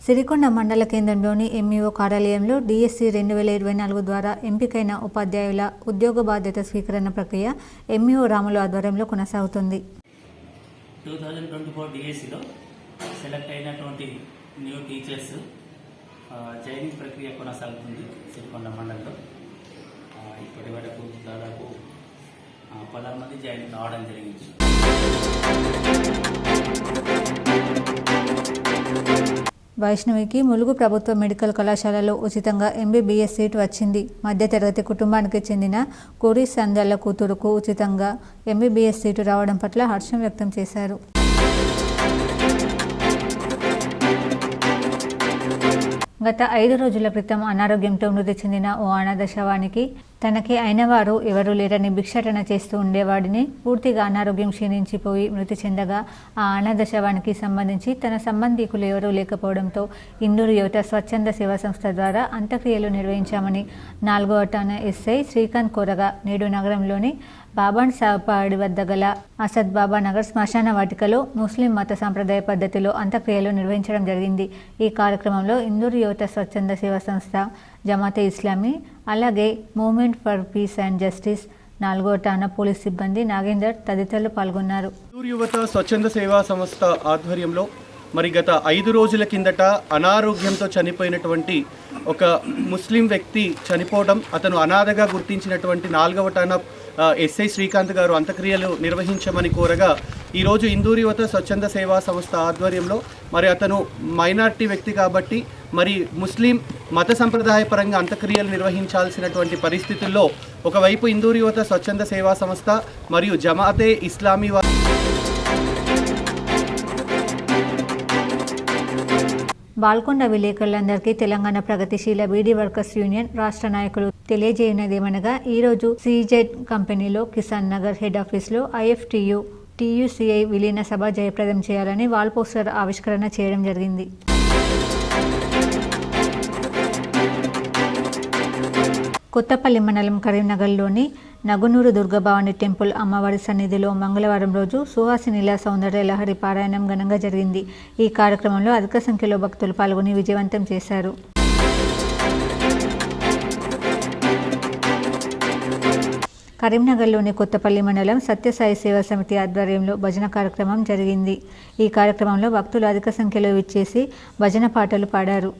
సిరికొండ మండల కేంద్రంలోని ఎంఈఓ కార్యాలయంలో డిఎస్సి 2024 ద్వారా ఎంపికైన ఉపాధ్యాయుల ఉద్యోగ బాధ్యత స్వీకరణ ప్రక్రియ ఎంఈఓ రాములు ఆధ్వర్యంలో కొనసాగుతుంది. 2024 డిఎస్సిలో సెలెక్ట్ అయినటువంటి న్యూ టీచర్స్ జాయినింగ్ ప్రక్రియ కొనసాగుతుంది సిరికొండ మండలంలో. ఇప్పటి వరకు దాదాపు 16 మంది జాయినింగ్ కావడం జరిగింది. వైష్ణవికి ములుగు ప్రభుత్వ మెడికల్ కళాశాలలో ఉచితంగా ఎంబీబీఎస్ సీటు వచ్చింది. మధ్యతరగతి కుటుంబానికి చెందిన కోరి సంధ్యాల కూతురుకు ఉచితంగా ఎంబీబీఎస్ సీటు రావడం పట్ల హర్షం వ్యక్తం చేశారు. గత 5 రోజుల క్రితం అనారోగ్యంతో మృతి చెందిన ఓ అనాథ శవానికి తనకి అయినవారు ఎవరూ లేరని భిక్షాటన చేస్తూ ఉండేవాడిని పూర్తిగా అనారోగ్యం క్షీణించిపోయి మృతి చెందగా ఆ అనాథ శవానికి సంబంధించి తన సంబంధికులు ఎవరూ లేకపోవడంతో ఇందూరు యువత స్వచ్ఛంద సేవా సంస్థ ద్వారా అంత్యక్రియలు నిర్వహించామని 4వ ఠాణా ఎస్ఐ శ్రీకాంత్ కోరగా నేడు నగరంలోని బాబాన్ సాపాడి వద్ద గల అసద్ బాబా నగర్ శ్మశాన వాటికలో ముస్లిం మత సాంప్రదాయ పద్ధతిలో అంత్యక్రియలు నిర్వహించడం జరిగింది. ఈ కార్యక్రమంలో ఇందూరు యువత స్వచ్ఛంద సేవా సంస్థ, జమాతే ఇస్లామీ, అలాగే movement for piece and justice, 4వ ఠాణా పోలీస్ సిబ్బంది, నాగేందర్ తదితరులు పాల్గొన్నారు. ఇందూరు యువత స్వచ్ఛంద సేవా సంస్థ ఆధ్వర్యంలో మరి గత 5 రోజుల కిందట అనారోగ్యంతో చనిపోయినటువంటి ఒక ముస్లిం వ్యక్తి చనిపోవడం, అతను అనాథగా గుర్తించినటువంటి 4వ ఠాణా ఎస్ఐ శ్రీకాంత్ గారు అంత్యక్రియలు నిర్వహించమని కోరగా ఈరోజు ఇందూరు యువత స్వచ్ఛంద సేవా సంస్థ ఆధ్వర్యంలో మరి అతను మైనారిటీ వ్యక్తి కాబట్టి మరి ముస్లిం మత సంప్రదాయపరంగా అంత్యక్రియలు నిర్వహించాల్సినటువంటి పరిస్థితుల్లో ఒకవైపు ఇందూరు యువత స్వచ్ఛంద సేవా సంస్థ మరియు జమాతే ఇస్లామీ బాల్కొండ విలేకరులందరికీ తెలంగాణ ప్రగతిశీల బీడీ వర్కర్స్ యూనియన్ రాష్ట్ర నాయకులు తెలియజేయనదేమనగా ఈరోజు సీజెడ్ కంపెనీలో కిసాన్ నగర్ హెడ్ ఆఫీస్లో ఐఎఫ్టియు టీయూసీఐ విలీన సభ జయప్రదం చేయాలని వాల్ పోస్టర్ ఆవిష్కరణ చేయడం జరిగింది. కొత్తపల్లి మండలం కరీంనగర్లోని నగునూరు దుర్గభవాని టెంపుల్ అమ్మవారి సన్నిధిలో మంగళవారం రోజు సుహాసినిల సౌందర్య లహరి పారాయణం ఘనంగా జరిగింది. ఈ కార్యక్రమంలో అధిక సంఖ్యలో భక్తులు పాల్గొని విజయవంతం చేశారు. కరీంనగర్లోని కొత్తపల్లి మండలం సత్యసాయి సేవా సమితి ఆధ్వర్యంలో భజన కార్యక్రమం జరిగింది. ఈ కార్యక్రమంలో భక్తులు అధిక సంఖ్యలో విచ్చేసి భజన పాటలు పాడారు.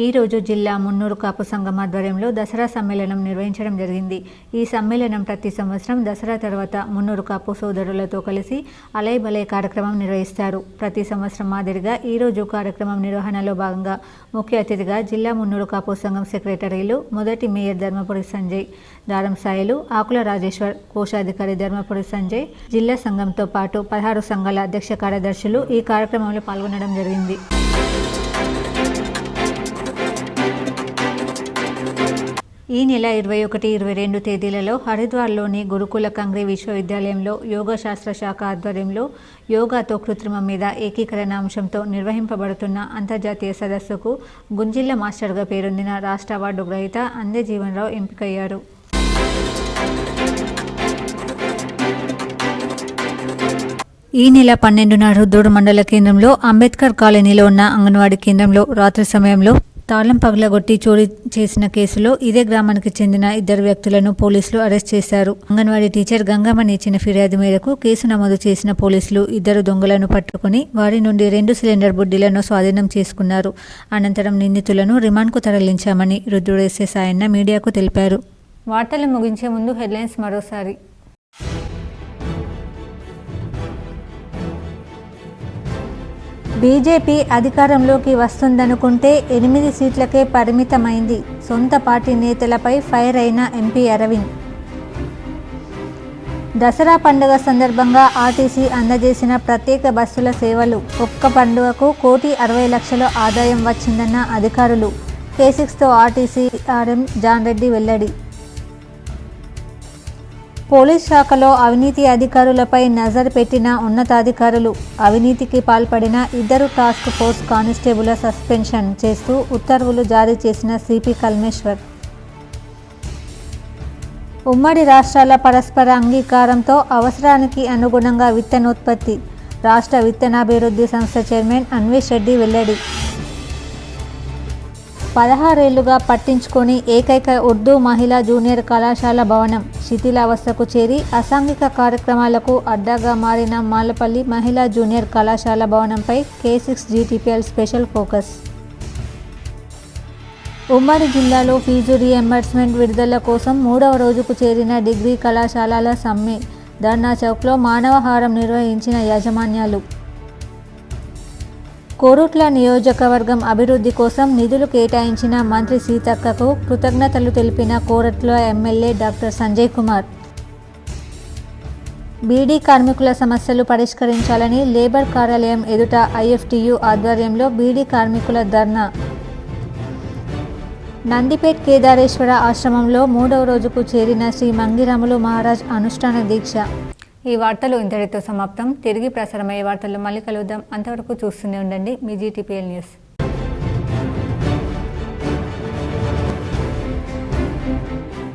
ఈ రోజు జిల్లా మున్నూరు కాపు సంఘం ఆధ్వర్యంలో దసరా సమ్మేళనం నిర్వహించడం జరిగింది. ఈ సమ్మేళనం ప్రతి సంవత్సరం దసరా తర్వాత మున్నూరు కాపు సోదరులతో కలిసి అలై బలై కార్యక్రమం నిర్వహిస్తారు. ప్రతి సంవత్సరం మాదిరిగా ఈ రోజు కార్యక్రమం నిర్వహణలో భాగంగా ముఖ్య అతిథిగా జిల్లా మున్నూరు కాపు సంఘం సెక్రటరీలు మొదటి మేయర్ ధర్మపురి సంజయ్, దారం సాయిలు, ఆకుల రాజేశ్వర్, కోశాధికారి ధర్మపురి సంజయ్, జిల్లా సంఘంతో పాటు 16 సంఘాల అధ్యక్ష కార్యదర్శులు ఈ కార్యక్రమంలో పాల్గొనడం జరిగింది. ఈ నెల 21, 22 తేదీలలో హరిద్వార్లోని గురుకుల కంగ్రీ విశ్వవిద్యాలయంలో యోగా శాస్త్ర శాఖ ఆధ్వర్యంలో యోగాతో కృత్రిమం మీద ఏకీకరణ అంశంతో నిర్వహింపబడుతున్న అంతర్జాతీయ సదస్సుకు గుంజిల్ల మాస్టర్గా పేరొందిన రాష్ట్ర అవార్డు గ్రహీత అందే జీవన్రావు ఎంపికయ్యారు. ఈ నెల 12న రుద్దూరు మండల కేంద్రంలో అంబేద్కర్ కాలనీలో ఉన్న అంగన్వాడీ కేంద్రంలో రాత్రి సమయంలో తాళం పగలగొట్టి చోరీ చేసిన కేసులో ఇదే గ్రామానికి చెందిన 2 వ్యక్తులను పోలీసులు అరెస్ట్ చేశారు. అంగన్వాడీ టీచర్ గంగమ్మని ఇచ్చిన ఫిర్యాదు మేరకు కేసు నమోదు చేసిన పోలీసులు 2 దొంగలను పట్టుకుని వారి నుండి 2 సిలిండర్ బుడ్డీలను స్వాధీనం చేసుకున్నారు. అనంతరం నిందితులను రిమాండ్కు తరలించామని రుద్దూరు ఎస్ఐ సాయన్న మీడియాకు తెలిపారు. వార్తలు ముగించే ముందు హెడ్లైన్స్ మరోసారి. బీజేపీ అధికారంలోకి వస్తుందనుకుంటే 8 సీట్లకే పరిమితమైంది. సొంత పార్టీ నేతలపై ఫైర్ అయిన ఎంపీ అరవింద్. దసరా పండుగ సందర్భంగా ఆర్టీసీ అందజేసిన ప్రత్యేక బస్సుల సేవలు. ఒక్క పండుగకు 1,60,00,000 ఆదాయం వచ్చిందన్న అధికారులు. K6తో ఆర్టీసీ ఆర్ఎం జాన్ రెడ్డి వెల్లడి. పోలీస్ శాఖలో అవినీతి అధికారులపై నజర్ పెట్టిన ఉన్నతాధికారులు. అవినీతికి పాల్పడిన 2 టాస్క్ ఫోర్స్ కానిస్టేబుల్ సస్పెన్షన్ చేస్తూ ఉత్తర్వులు జారీ చేసిన సిపి కల్మేశ్వర్. ఉమ్మడి రాష్ట్రాల పరస్పర అంగీకారంతో అవసరానికి అనుగుణంగా విత్తనోత్పత్తి. రాష్ట్ర విత్తనాభివృద్ధి సంస్థ చైర్మన్ అన్వేష్ రెడ్డి వెల్లడి. 16 ఏళ్లుగా పట్టించుకొని ఏకైక ఉర్దూ మహిళా జూనియర్ కళాశాల భవనం శిథిలావస్థకు చేరి అసాంఘిక కార్యక్రమాలకు అడ్డాగా మారిన మాలపల్లి మహిళా జూనియర్ కళాశాల భవనంపై K6 GTPL స్పెషల్ ఫోకస్. ఉమ్మడి జిల్లాలో ఫీజు రీఎంబర్స్మెంట్ విడుదల కోసం 3వ రోజుకు చేరిన డిగ్రీ కళాశాలల సమ్మె. ధర్నా చౌక్లో మానవహారం నిర్వహించిన యాజమాన్యాలు. కోరుట్ల నియోజకవర్గం అభివృద్ధి కోసం నిధులు కేటాయించిన మంత్రి సీతక్కకు కృతజ్ఞతలు తెలిపిన కోరుట్ల ఎమ్మెల్యే డాక్టర్ సంజయ్ కుమార్. బీడీ కార్మికుల సమస్యలు పరిష్కరించాలని లేబర్ కార్యాలయం ఎదుట IFTU ఆధ్వర్యంలో బీడీ కార్మికుల ధర్నా. నందిపేట్ కేదారేశ్వర ఆశ్రమంలో 3వ రోజుకు చేరిన శ్రీ మంగిరాములు మహారాజ్ అనుష్ఠాన దీక్ష. ఈ వార్తలు ఇంతటితో సమాప్తం. తిరిగి ప్రసారమయ్యే వార్తల్లో మళ్ళీ కలుద్దాం. అంతవరకు చూస్తూనే ఉండండి మీ GTPL న్యూస్.